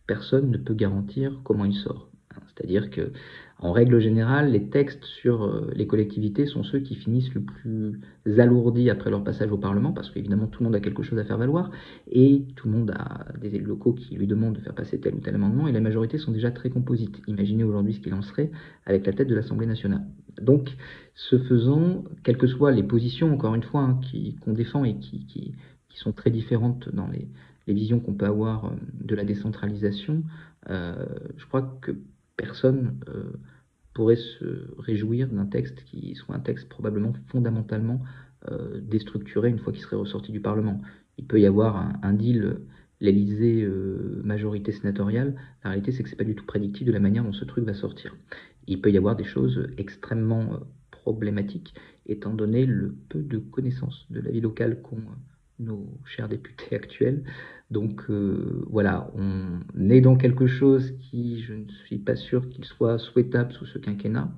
personne ne peut garantir comment il sort. C'est-à-dire que, en règle générale, les textes sur les collectivités sont ceux qui finissent le plus alourdis après leur passage au Parlement, parce qu'évidemment tout le monde a quelque chose à faire valoir, et tout le monde a des élus locaux qui lui demandent de faire passer tel ou tel amendement, et la majorité sont déjà très composites. Imaginez aujourd'hui ce qu'il en serait avec la tête de l'Assemblée nationale. Donc, ce faisant, quelles que soient les positions, encore une fois, hein, qu'on défend et qui sont très différentes dans les visions qu'on peut avoir de la décentralisation, je crois que personne pourrait se réjouir d'un texte qui soit un texte probablement fondamentalement déstructuré une fois qu'il serait ressorti du Parlement. Il peut y avoir un deal, l'Élysée majorité sénatoriale. La réalité, c'est que c'est pas du tout prédictif de la manière dont ce truc va sortir. Il peut y avoir des choses extrêmement problématiques, étant donné le peu de connaissances de la vie locale qu'ont nos chers députés actuels. Donc voilà, on est dans quelque chose qui, je ne suis pas sûr qu'il soit souhaitable sous ce quinquennat.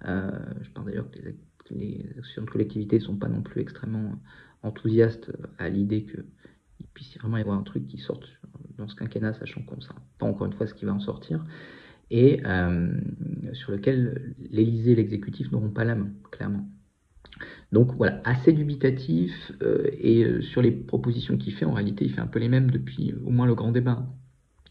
Je pense d'ailleurs que les associations de collectivités ne sont pas non plus extrêmement enthousiastes à l'idée qu'il puisse vraiment y avoir un truc qui sorte dans ce quinquennat, sachant qu'on ne sait pas encore une fois ce qui va en sortir, et sur lequel l'Élysée et l'exécutif n'auront pas la main, clairement. Donc voilà, assez dubitatif, et sur les propositions qu'il fait, en réalité, il fait un peu les mêmes depuis au moins le grand débat.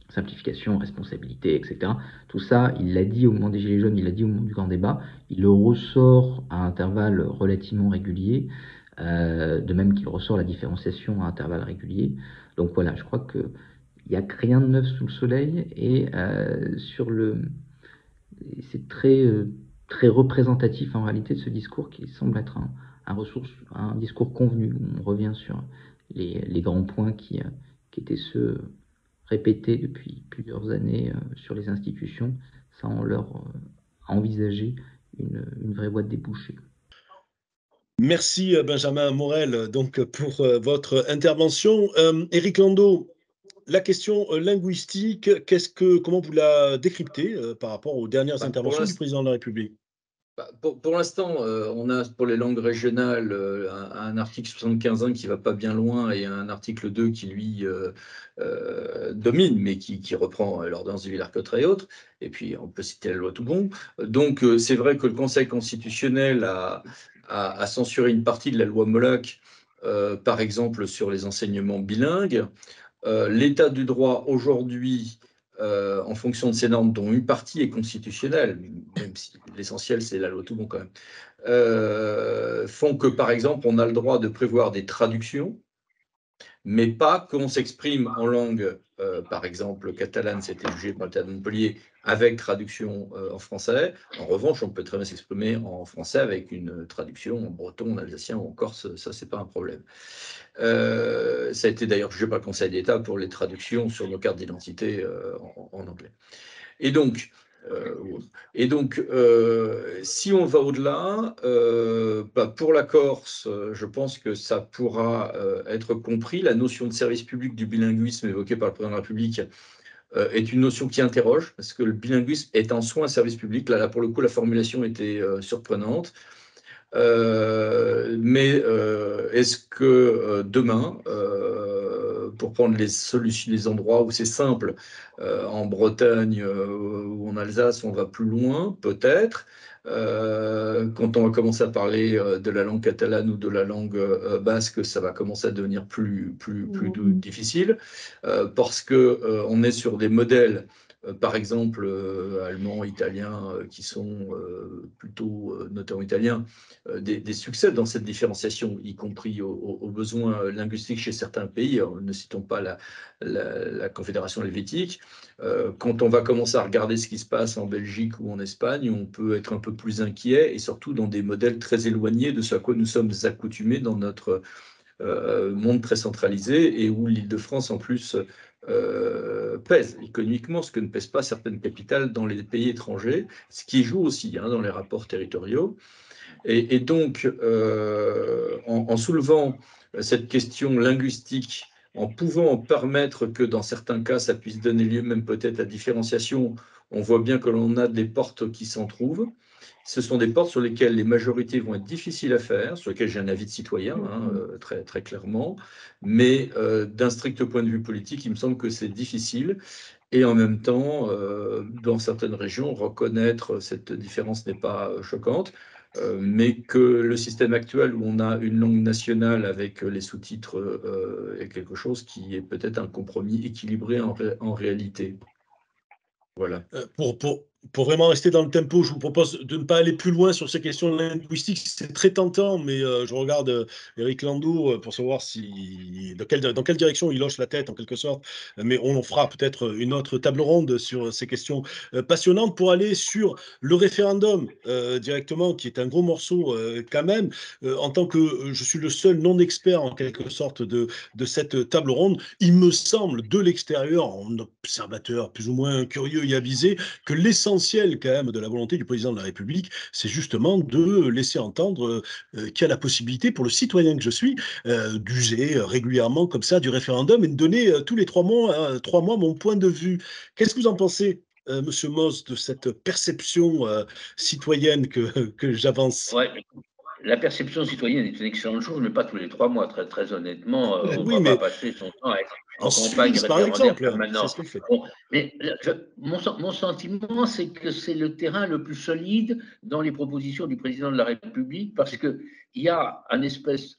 Simplification, responsabilité, etc. Tout ça, il l'a dit au moment des Gilets jaunes, il l'a dit au moment du grand débat, il le ressort à intervalles relativement réguliers, de même qu'il ressort la différenciation à intervalles réguliers. Donc voilà, je crois qu'il n'y a rien de neuf sous le soleil, et c'est très représentatif en réalité de ce discours qui semble être un discours convenu, où on revient sur les grands points qui étaient ceux répétés depuis plusieurs années sur les institutions, sans leur envisager une vraie voie de débouchés. Merci Benjamin Morel donc, pour votre intervention. Éric Landau, la question linguistique, comment vous la décryptez par rapport aux dernières interventions du président de la République? Pour l'instant, on a pour les langues régionales un article 75.1 qui ne va pas bien loin et un article 2 qui, lui, domine, mais qui reprend l'ordonnance de Villers-Cotterêts et autres. Et puis, on peut citer la loi Toubon. Donc, c'est vrai que le Conseil constitutionnel a censuré une partie de la loi Molac, par exemple, sur les enseignements bilingues. L'état du droit aujourd'hui, en fonction de ces normes, dont une partie est constitutionnelle, même si l'essentiel c'est la loi Toubon quand même, font que par exemple on a le droit de prévoir des traductions mais pas qu'on s'exprime en langue, par exemple, catalane, c'était jugé par le théâtre de Montpellier, avec traduction en français. En revanche, on peut très bien s'exprimer en français avec une traduction en breton, en alsacien ou en corse, ça, c'est pas un problème. Ça a été d'ailleurs jugé par le Conseil d'État pour les traductions sur nos cartes d'identité en anglais. Et donc, si on va au-delà, pour la Corse, je pense que ça pourra être compris. La notion de service public du bilinguisme évoquée par le président de la République est une notion qui interroge, parce que le bilinguisme est en soi un service public. Là pour le coup, la formulation était surprenante. Est-ce que demain, pour prendre les endroits où c'est simple, en Bretagne ou en Alsace, on va plus loin, peut-être. Quand on va commencer à parler de la langue catalane ou de la langue basque, ça va commencer à devenir plus difficile, parce qu'on est sur des modèles, par exemple, allemands, italiens, qui sont plutôt, notamment italiens, des succès dans cette différenciation, y compris aux besoins linguistiques chez certains pays. Alors, ne citons pas la Confédération helvétique. Quand on va commencer à regarder ce qui se passe en Belgique ou en Espagne, on peut être un peu plus inquiet, et surtout dans des modèles très éloignés de ce à quoi nous sommes accoutumés dans notre monde très centralisé, et où l'Île-de-France, en plus, pèse économiquement, ce que ne pèsent pas certaines capitales dans les pays étrangers, ce qui joue aussi dans les rapports territoriaux. Et donc, en soulevant cette question linguistique, en pouvant permettre que dans certains cas, ça puisse donner lieu même peut-être à différenciation, on voit bien que l'on a des portes qui s'en trouvent. Ce sont des portes sur lesquelles les majorités vont être difficiles à faire, sur lesquelles j'ai un avis de citoyen, très, très clairement. Mais d'un strict point de vue politique, il me semble que c'est difficile. Et en même temps, dans certaines régions, reconnaître cette différence n'est pas choquante, mais que le système actuel où on a une langue nationale avec les sous-titres est quelque chose qui est peut-être un compromis équilibré en réalité. Voilà. Pour vraiment rester dans le tempo, je vous propose de ne pas aller plus loin sur ces questions linguistiques. C'est très tentant, mais je regarde Éric Landau pour savoir dans quelle direction il hoche la tête, en quelque sorte. Mais on fera peut-être une autre table ronde sur ces questions passionnantes pour aller sur le référendum directement, qui est un gros morceau quand même. En tant que je suis le seul non-expert, en quelque sorte, de cette table ronde, il me semble, de l'extérieur, en observateur plus ou moins curieux et avisé, que l'essentiel quand même de la volonté du président de la République, c'est justement de laisser entendre qu'il y a la possibilité pour le citoyen que je suis d'user régulièrement comme ça du référendum et de donner tous les 3 mois mon point de vue. Qu'est-ce que vous en pensez, Monsieur Moss, de cette perception citoyenne que j'avance? Ouais, la perception citoyenne est une excellente chose, mais pas tous les 3 mois. Très, très honnêtement, on ne Oui, va pas mais passer son temps à être en en campagne Suisse, par référendaire exemple, c'est permanente. ce qu'il fait. Bon, mais mon sentiment, c'est que c'est le terrain le plus solide dans les propositions du président de la République, parce qu'il y a un espèce,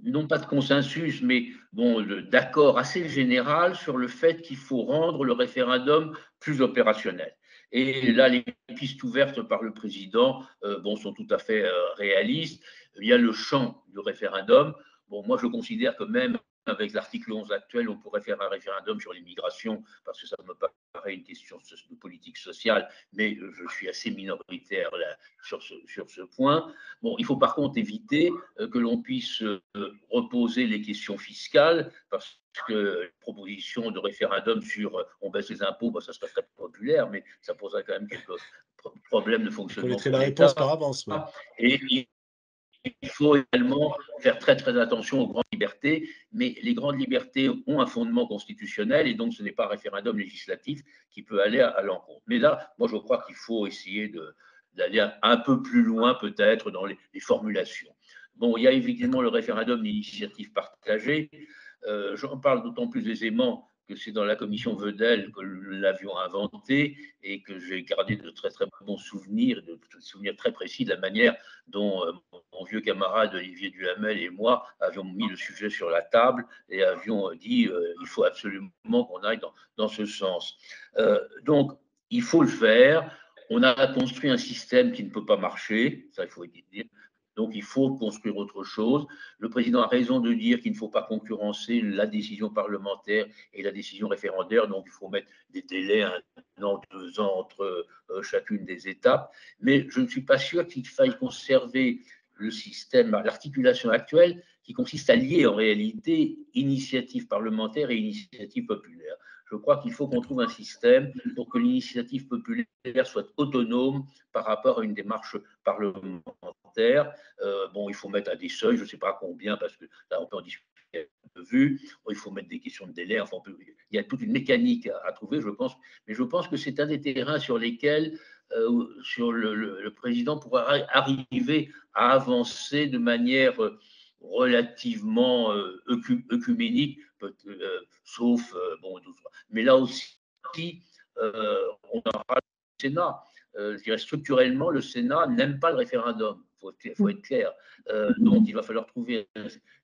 non pas de consensus, mais bon, d'accord assez général sur le fait qu'il faut rendre le référendum plus opérationnel. Et là, les pistes ouvertes par le président sont tout à fait réalistes. Il y a le champ du référendum. Bon, moi, je considère que même avec l'article 11 actuel, on pourrait faire un référendum sur l'immigration, parce que ça me paraît une question de politique sociale, mais je suis assez minoritaire là, sur ce point. Bon, il faut par contre éviter que l'on puisse reposer les questions fiscales, parce que les propositions de référendum sur on baisse les impôts, ça serait très populaire, mais ça poserait quand même quelques problèmes de Vous fonctionnement connaîtrez pour la réponse l'État. par avance. Ouais. Et il faut également faire très, très attention aux grandes libertés, mais les grandes libertés ont un fondement constitutionnel, et donc ce n'est pas un référendum législatif qui peut aller à l'encontre. Mais là, moi, je crois qu'il faut essayer d'aller un peu plus loin, peut-être, dans les formulations. Bon, il y a évidemment le référendum d'initiative partagée. J'en parle d'autant plus aisément que c'est dans la commission Vedel que nous l'avions inventé, et que j'ai gardé de très, très bons souvenirs, de souvenirs très précis de la manière dont mon vieux camarade Olivier Duhamel et moi avions mis le sujet sur la table et avions dit il faut absolument qu'on aille dans ce sens. Donc, il faut le faire. On a construit un système qui ne peut pas marcher, ça il faut dire. Donc, il faut construire autre chose. Le président a raison de dire qu'il ne faut pas concurrencer la décision parlementaire et la décision référendaire. Donc, il faut mettre des délais, 1 an, 2 ans entre chacune des étapes. Mais je ne suis pas sûr qu'il faille conserver le système, l'articulation actuelle qui consiste à lier en réalité initiative parlementaire et initiative populaire. Je crois qu'il faut qu'on trouve un système pour que l'initiative populaire soit autonome par rapport à une démarche parlementaire. Bon, il faut mettre à des seuils, je ne sais pas combien, parce que là, on peut en discuter de vue. Il faut mettre des questions de délai. Enfin, il y a toute une mécanique à trouver, je pense. Mais je pense que c'est un des terrains sur lesquels le président pourra arriver à avancer de manière relativement œcuménique, sauf bon, mais là aussi, on aura le Sénat. Je dirais structurellement, le Sénat n'aime pas le référendum. Il faut être clair. Donc, il va falloir trouver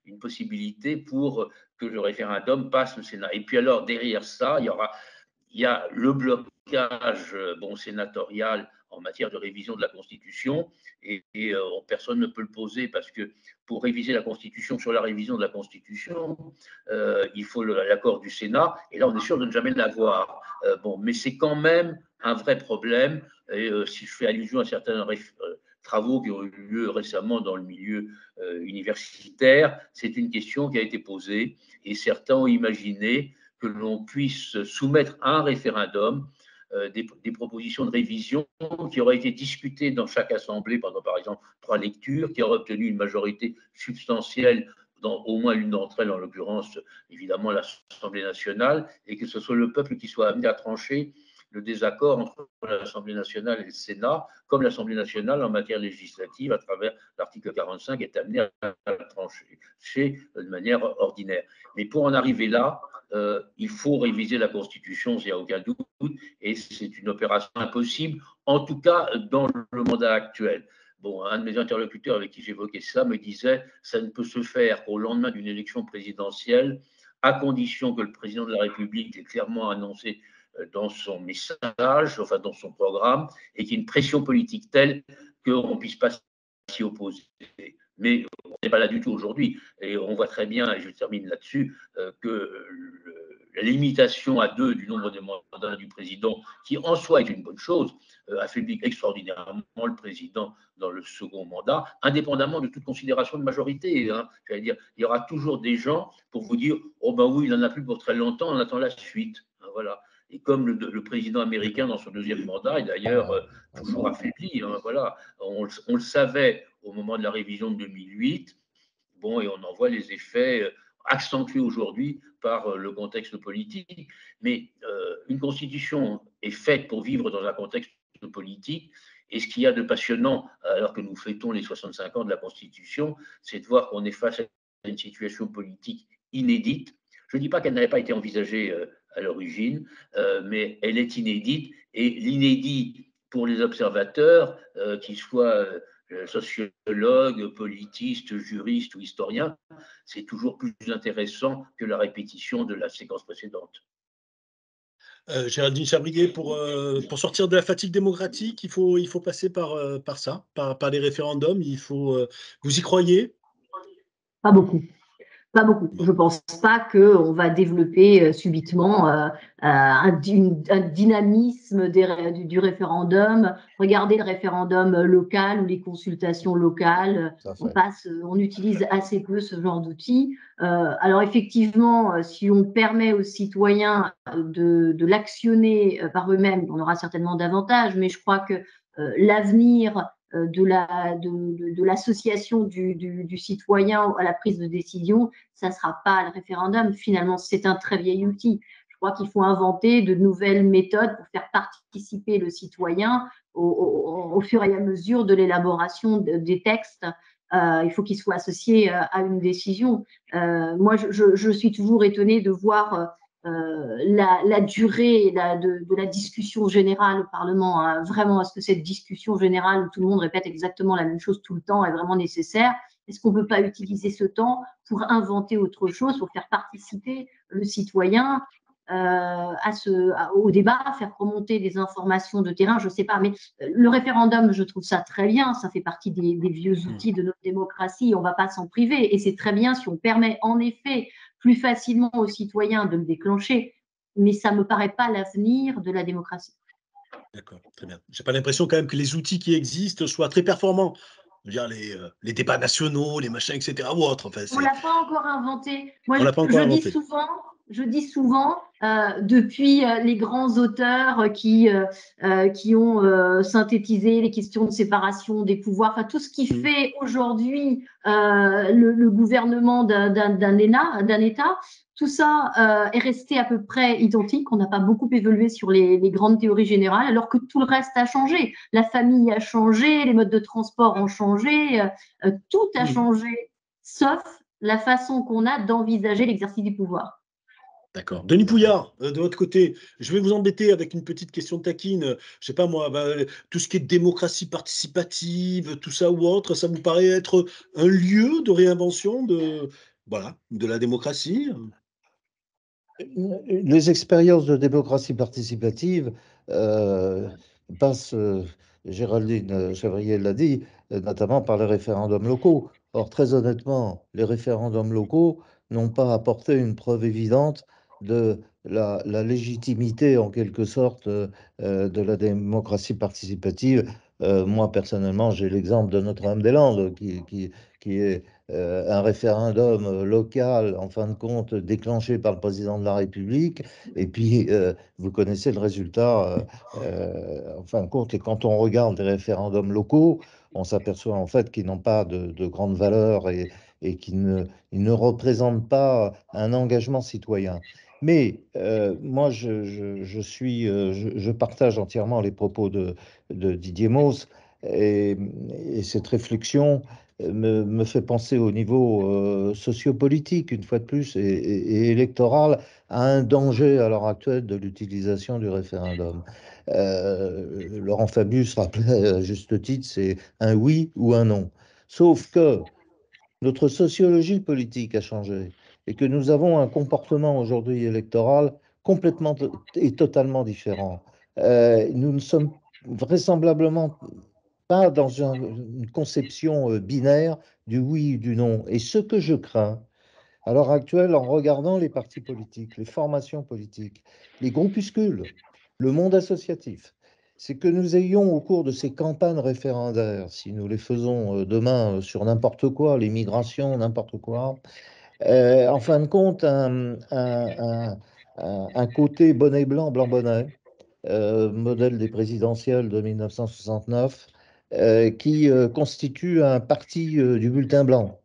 une possibilité pour que le référendum passe le Sénat. Et puis alors, derrière ça, il y a le blocage sénatorial en matière de révision de la Constitution, et personne ne peut le poser parce que pour réviser la Constitution, sur la révision de la Constitution, il faut l'accord du Sénat, et là on est sûr de ne jamais l'avoir. Mais c'est quand même un vrai problème, et si je fais allusion à certains travaux qui ont eu lieu récemment dans le milieu universitaire, c'est une question qui a été posée, et certains ont imaginé que l'on puisse soumettre à un référendum des propositions de révision qui auraient été discutées dans chaque assemblée pendant, par exemple, 3 lectures, qui auraient obtenu une majorité substantielle dans au moins l'une d'entre elles, en l'occurrence, évidemment, l'Assemblée nationale, et que ce soit le peuple qui soit amené à trancher le désaccord entre l'Assemblée nationale et le Sénat, comme l'Assemblée nationale en matière législative, à travers l'article 45, est amenée à trancher de manière ordinaire. Mais pour en arriver là, il faut réviser la Constitution, il n'y a aucun doute, et c'est une opération impossible, en tout cas dans le mandat actuel. Bon, un de mes interlocuteurs avec qui j'évoquais ça me disait « ça ne peut se faire qu'au lendemain d'une élection présidentielle, à condition que le président de la République ait clairement annoncé dans son message, enfin dans son programme, et qu'il y ait une pression politique telle qu'on ne puisse pas s'y opposer. » Mais on n'est pas là du tout aujourd'hui. Et on voit très bien, et je termine là-dessus, que la limitation à 2 du nombre de mandats du président, qui en soi est une bonne chose, affaiblit extraordinairement le président dans le second mandat, indépendamment de toute considération de majorité. J'allais dire, il y aura toujours des gens pour vous dire « oh ben oui, il n'en a plus pour très longtemps, on attend la suite ». Voilà. Et comme le président américain dans son 2e mandat est d'ailleurs toujours affaibli, voilà. On le savait au moment de la révision de 2008, et on en voit les effets accentués aujourd'hui par le contexte politique. Mais une constitution est faite pour vivre dans un contexte politique, et ce qu'il y a de passionnant, alors que nous fêtons les 65 ans de la Constitution, c'est de voir qu'on est face à une situation politique inédite. Je ne dis pas qu'elle n'avait pas été envisagée à l'origine, mais elle est inédite, et l'inédit pour les observateurs, qu'ils soient sociologues, politistes, juristes ou historiens, c'est toujours plus intéressant que la répétition de la séquence précédente. Géraldine Chabrier, pour sortir de la fatigue démocratique, il faut passer par ça, par les référendums. Vous y croyez? Pas beaucoup. Pas beaucoup. Je ne pense pas qu'on va développer subitement un dynamisme du référendum. Regardez le référendum local ou les consultations locales. On utilise assez peu ce genre d'outils. Alors effectivement, si on permet aux citoyens de l'actionner par eux-mêmes, on aura certainement davantage, mais je crois que l'avenir de l'association du citoyen à la prise de décision, ça ne sera pas le référendum. Finalement, c'est un très vieil outil. Je crois qu'il faut inventer de nouvelles méthodes pour faire participer le citoyen au fur et à mesure de l'élaboration des textes. Il faut qu'il soit associé à une décision. Moi, je suis toujours étonnée de voir la durée de la discussion générale au Parlement. Vraiment, est-ce que cette discussion générale où tout le monde répète exactement la même chose tout le temps est vraiment nécessaire? Est-ce qu'on ne peut pas utiliser ce temps pour inventer autre chose, pour faire participer le citoyen? au débat, faire remonter des informations de terrain, je ne sais pas. Mais le référendum, je trouve ça très bien. Ça fait partie des vieux outils de notre démocratie. On ne va pas s'en priver. Et c'est très bien si on permet en effet plus facilement aux citoyens de le déclencher. Mais ça ne me paraît pas l'avenir de la démocratie. D'accord, très bien. J'ai pas l'impression quand même que les outils qui existent soient très performants. Je veux dire les débats nationaux, les machins, etc. ou autres. Enfin, On ne l'a pas encore inventé. Moi, on l'a pas encore inventé. Je dis souvent, depuis les grands auteurs qui ont synthétisé les questions de séparation des pouvoirs, enfin tout ce qui fait aujourd'hui le gouvernement d'un État, tout ça est resté à peu près identique. On n'a pas beaucoup évolué sur les grandes théories générales, alors que tout le reste a changé. La famille a changé, les modes de transport ont changé, tout a changé, sauf la façon qu'on a d'envisager l'exercice du pouvoir. D'accord. Denis Pouillard, de votre côté, je vais vous embêter avec une petite question taquine. Je sais pas moi, tout ce qui est démocratie participative, tout ça ou autre, ça vous paraît être un lieu de réinvention de la démocratie? Les expériences de démocratie participative passent, Géraldine Chevrier l'a dit, notamment par les référendums locaux. Or, très honnêtement, les référendums locaux n'ont pas apporté une preuve évidente de la légitimité, en quelque sorte, de la démocratie participative. Moi, personnellement, j'ai l'exemple de Notre-Dame-des-Landes, qui est un référendum local, en fin de compte, déclenché par le président de la République. Et puis, vous connaissez le résultat, en fin de compte. Et quand on regarde les référendums locaux, on s'aperçoit en fait qu'ils n'ont pas de grande valeur et qu'ils ne représentent pas un engagement citoyen. Mais moi, je partage entièrement les propos de Didier Mauss et cette réflexion me fait penser au niveau sociopolitique, une fois de plus, et électoral, à un danger à l'heure actuelle de l'utilisation du référendum. Laurent Fabius rappelait à juste titre, c'est un oui ou un non. Sauf que notre sociologie politique a changé et que nous avons un comportement aujourd'hui électoral complètement et totalement différent. Nous ne sommes vraisemblablement pas dans une conception binaire du oui ou du non. Et ce que je crains, à l'heure actuelle, en regardant les partis politiques, les formations politiques, les groupuscules, le monde associatif, c'est que nous ayons au cours de ces campagnes référendaires, si nous les faisons demain sur n'importe quoi, l'immigration, n'importe quoi, en fin de compte, un côté bonnet blanc, blanc bonnet, modèle des présidentielles de 1969, qui constitue un parti du bulletin blanc,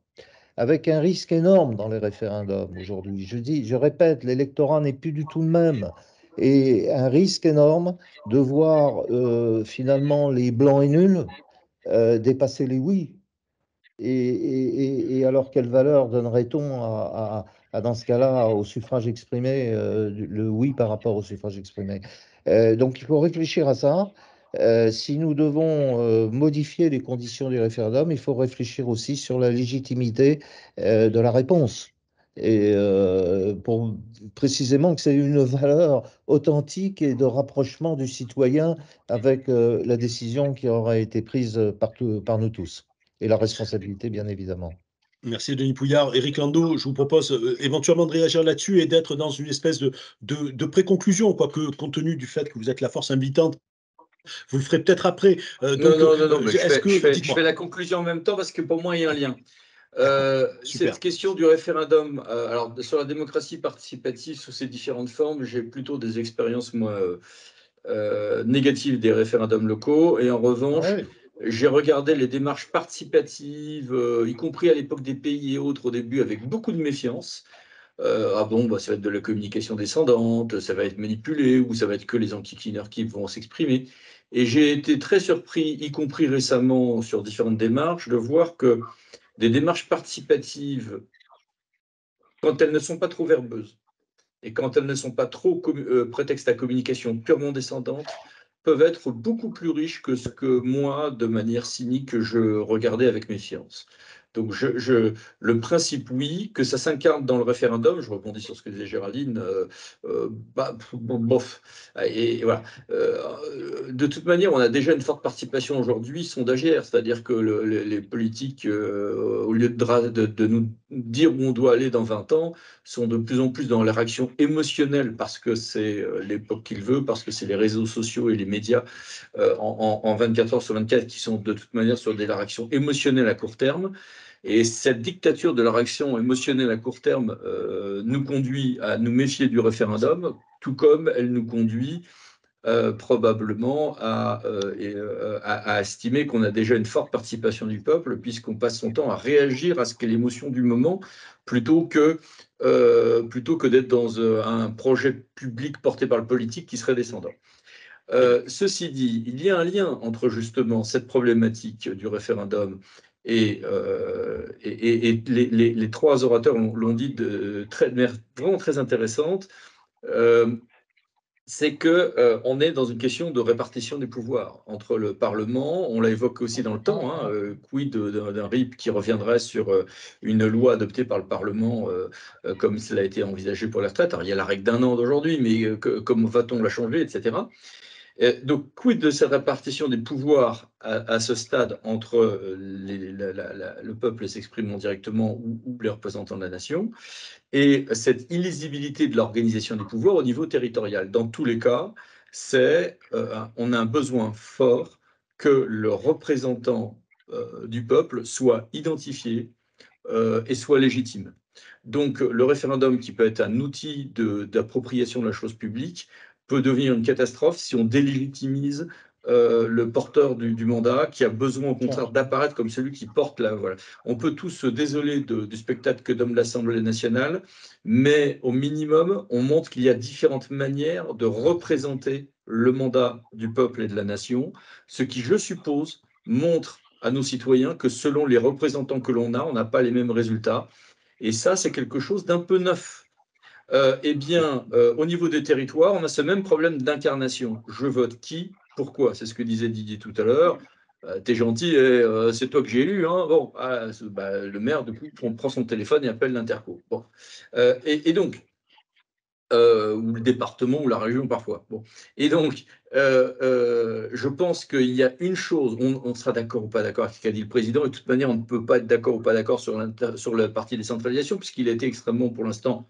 avec un risque énorme dans les référendums aujourd'hui. Je répète, l'électorat n'est plus du tout le même. Et un risque énorme de voir finalement les blancs et nuls dépasser les oui. Et alors, quelle valeur donnerait-on dans ce cas-là, au suffrage exprimé, le oui par rapport au suffrage exprimé? Donc, il faut réfléchir à ça. Si nous devons modifier les conditions du référendum, il faut réfléchir aussi sur la légitimité de la réponse. Et pour précisément que c'est une valeur authentique et de rapprochement du citoyen avec la décision qui aura été prise par nous tous. Et la responsabilité, bien évidemment. Merci Denis Pouillard. Éric Landau, je vous propose éventuellement de réagir là-dessus et d'être dans une espèce de pré-conclusion, quoique compte tenu du fait que vous êtes la force invitante, vous le ferez peut-être après. Non, mais je dites-moi. fais la conclusion en même temps parce que pour moi, il y a un lien. Super. Cette question du référendum, alors sur la démocratie participative sous ses différentes formes, j'ai plutôt des expériences, moi, négatives des référendums locaux. Et en revanche, Ouais. j'ai regardé les démarches participatives, y compris à l'époque des pays et autres au début, avec beaucoup de méfiance. Ah bon, bah, ça va être de la communication descendante, ça va être manipulé, ou ça va être que les enquiquineurs qui vont s'exprimer. Et j'ai été très surpris, y compris récemment sur différentes démarches, de voir que des démarches participatives, quand elles ne sont pas trop verbeuses et quand elles ne sont pas trop prétexte à communication purement descendante, peuvent être beaucoup plus riches que ce que moi, de manière cynique, je regardais avec méfiance. Donc, le principe, oui, que ça s'incarne dans le référendum, je rebondis sur ce que disait Géraldine, bof. Et voilà. De toute manière, on a déjà une forte participation aujourd'hui sondagière, c'est-à-dire que les politiques, au lieu de nous dire où on doit aller dans 20 ans, sont de plus en plus dans la réaction émotionnelle parce que c'est l'époque qu'il veut, parce que c'est les réseaux sociaux et les médias en 24 heures sur 24 qui sont de toute manière sur des réactions émotionnelles à court terme. Et cette dictature de la réaction émotionnelle à court terme nous conduit à nous méfier du référendum, tout comme elle nous conduit probablement à estimer qu'on a déjà une forte participation du peuple, puisqu'on passe son temps à réagir à ce qu'est l'émotion du moment, plutôt que d'être dans un projet public porté par le politique qui serait descendant. Ceci dit, il y a un lien entre justement cette problématique du référendum et les trois orateurs l'ont dit vraiment très intéressante. C'est qu'on est dans une question de répartition des pouvoirs entre le Parlement, on l'a évoqué aussi dans le temps, quid d'un RIP qui reviendrait sur une loi adoptée par le Parlement comme cela a été envisagé pour les retraites. Alors, il y a la règle d'1 an d'aujourd'hui, mais comment va-t-on la changer, etc. Donc, quid de cette répartition des pouvoirs à ce stade entre le peuple s'exprimant directement ou les représentants de la nation, et cette illisibilité de l'organisation des pouvoirs au niveau territorial. Dans tous les cas, on a un besoin fort que le représentant du peuple soit identifié et soit légitime. Donc, le référendum, qui peut être un outil d'appropriation de la chose publique, peut devenir une catastrophe si on délégitimise le porteur du mandat, qui a besoin au contraire d'apparaître comme celui qui porte la... Voilà. On peut tous se désoler du spectacle que donne l'Assemblée nationale, mais au minimum, on montre qu'il y a différentes manières de représenter le mandat du peuple et de la nation, ce qui, je suppose, montre à nos citoyens que selon les représentants que l'on a, on n'a pas les mêmes résultats. Et ça, c'est quelque chose d'un peu neuf. Au niveau des territoires, on a ce même problème d'incarnation. Je vote qui? Pourquoi? C'est ce que disait Didier tout à l'heure. T'es gentil, c'est toi que j'ai élu. Hein. Bon, le maire, du coup, on prend son téléphone et appelle l'interco. Bon. Ou le département ou la région parfois. Bon. Et donc, je pense qu'il y a une chose, on sera d'accord ou pas d'accord avec ce qu'a dit le président, et de toute manière, on ne peut pas être d'accord ou pas d'accord sur la partie décentralisation, puisqu'il a été extrêmement, pour l'instant,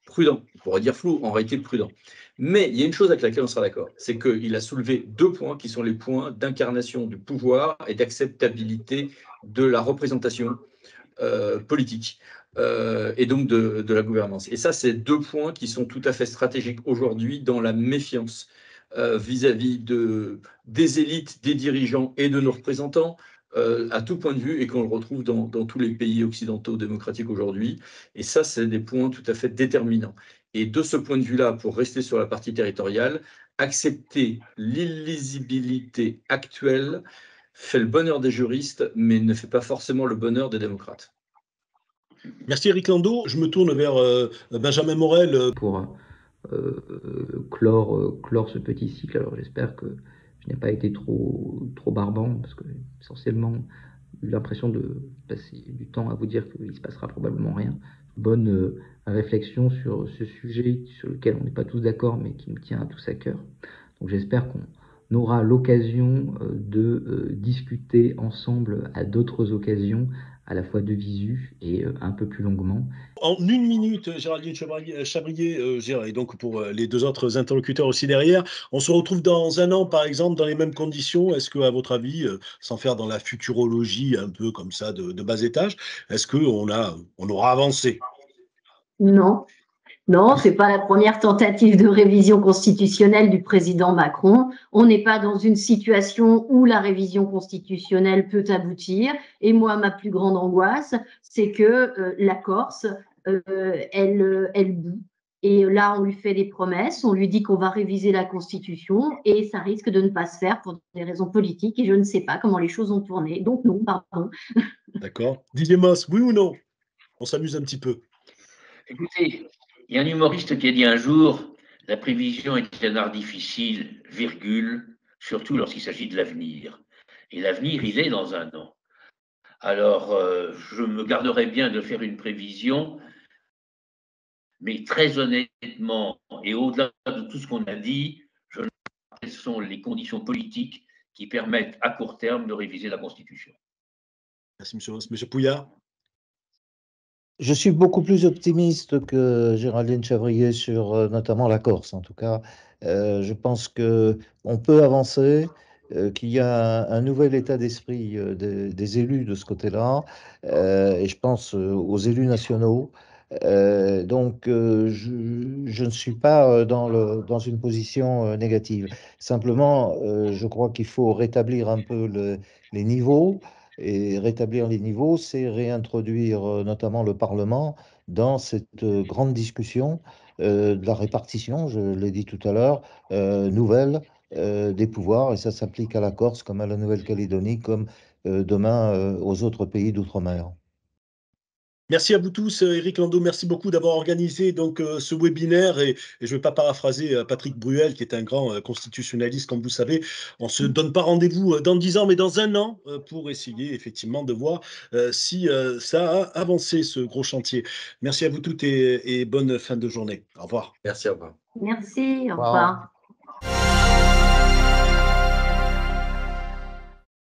prudent. On pourrait dire flou, en réalité prudent. Mais il y a une chose avec laquelle on sera d'accord, c'est qu'il a soulevé 2 points qui sont les points d'incarnation du pouvoir et d'acceptabilité de la représentation politique. Et donc de la gouvernance. Et ça, c'est 2 points qui sont tout à fait stratégiques aujourd'hui dans la méfiance vis-à-vis des élites, des dirigeants et de nos représentants, à tout point de vue, et qu'on le retrouve dans tous les pays occidentaux démocratiques aujourd'hui. Et ça, c'est des points tout à fait déterminants. Et de ce point de vue-là, pour rester sur la partie territoriale, accepter l'illisibilité actuelle fait le bonheur des juristes, mais ne fait pas forcément le bonheur des démocrates. Merci Eric Landau. Je me tourne vers Benjamin Morel. Pour clore ce petit cycle, alors j'espère que je n'ai pas été trop barbant, parce que essentiellement j'ai eu l'impression de passer du temps à vous dire qu'il ne se passera probablement rien. Bonne réflexion sur ce sujet sur lequel on n'est pas tous d'accord, mais qui nous tient à tous à cœur. Donc j'espère qu'on aura l'occasion de discuter ensemble à d'autres occasions, à la fois de visu et un peu plus longuement. En 1 minute, Géraldine Chabrier, et donc pour les 2 autres interlocuteurs aussi derrière, on se retrouve dans 1 an, par exemple, dans les mêmes conditions. Est-ce que, à votre avis, sans faire dans la futurologie un peu comme ça de bas étage, est-ce qu'on aura avancé? Non. Non, ce n'est pas la première tentative de révision constitutionnelle du président Macron. On n'est pas dans une situation où la révision constitutionnelle peut aboutir. Et moi, ma plus grande angoisse, c'est que la Corse, elle boue. Et là, on lui fait des promesses, on lui dit qu'on va réviser la Constitution et ça risque de ne pas se faire pour des raisons politiques et je ne sais pas comment les choses ont tourné. Donc non, pardon. D'accord. Didier Moss, oui ou non? On s'amuse un petit peu. Écoutez, il y a un humoriste qui a dit un jour « La prévision est un art difficile, virgule, surtout lorsqu'il s'agit de l'avenir. » Et l'avenir, il est dans 1 an. Alors, je me garderai bien de faire une prévision, mais très honnêtement, et au-delà de tout ce qu'on a dit, je ne sais pas quelles sont les conditions politiques qui permettent à court terme de réviser la Constitution. Merci, M. Ross. M. Pouillard? Je suis beaucoup plus optimiste que Géraldine Chavrier sur notamment la Corse. En tout cas, je pense que on peut avancer, qu'il y a un nouvel état d'esprit des élus de ce côté-là, et je pense aux élus nationaux. Donc, je ne suis pas dans une position négative. Simplement, je crois qu'il faut rétablir un peu les niveaux. Et rétablir les niveaux, c'est réintroduire notamment le Parlement dans cette grande discussion de la répartition, je l'ai dit tout à l'heure, nouvelle des pouvoirs, et ça s'applique à la Corse comme à la Nouvelle-Calédonie, comme demain aux autres pays d'outre-mer. Merci à vous tous. Éric Landau, merci beaucoup d'avoir organisé donc ce webinaire et je ne vais pas paraphraser Patrick Bruel, qui est un grand constitutionnaliste, comme vous savez. On ne se donne pas rendez-vous dans 10 ans, mais dans un an, pour essayer effectivement de voir si ça a avancé, ce gros chantier. Merci à vous toutes et bonne fin de journée. Au revoir. Merci, au revoir. Merci, au Au revoir. revoir.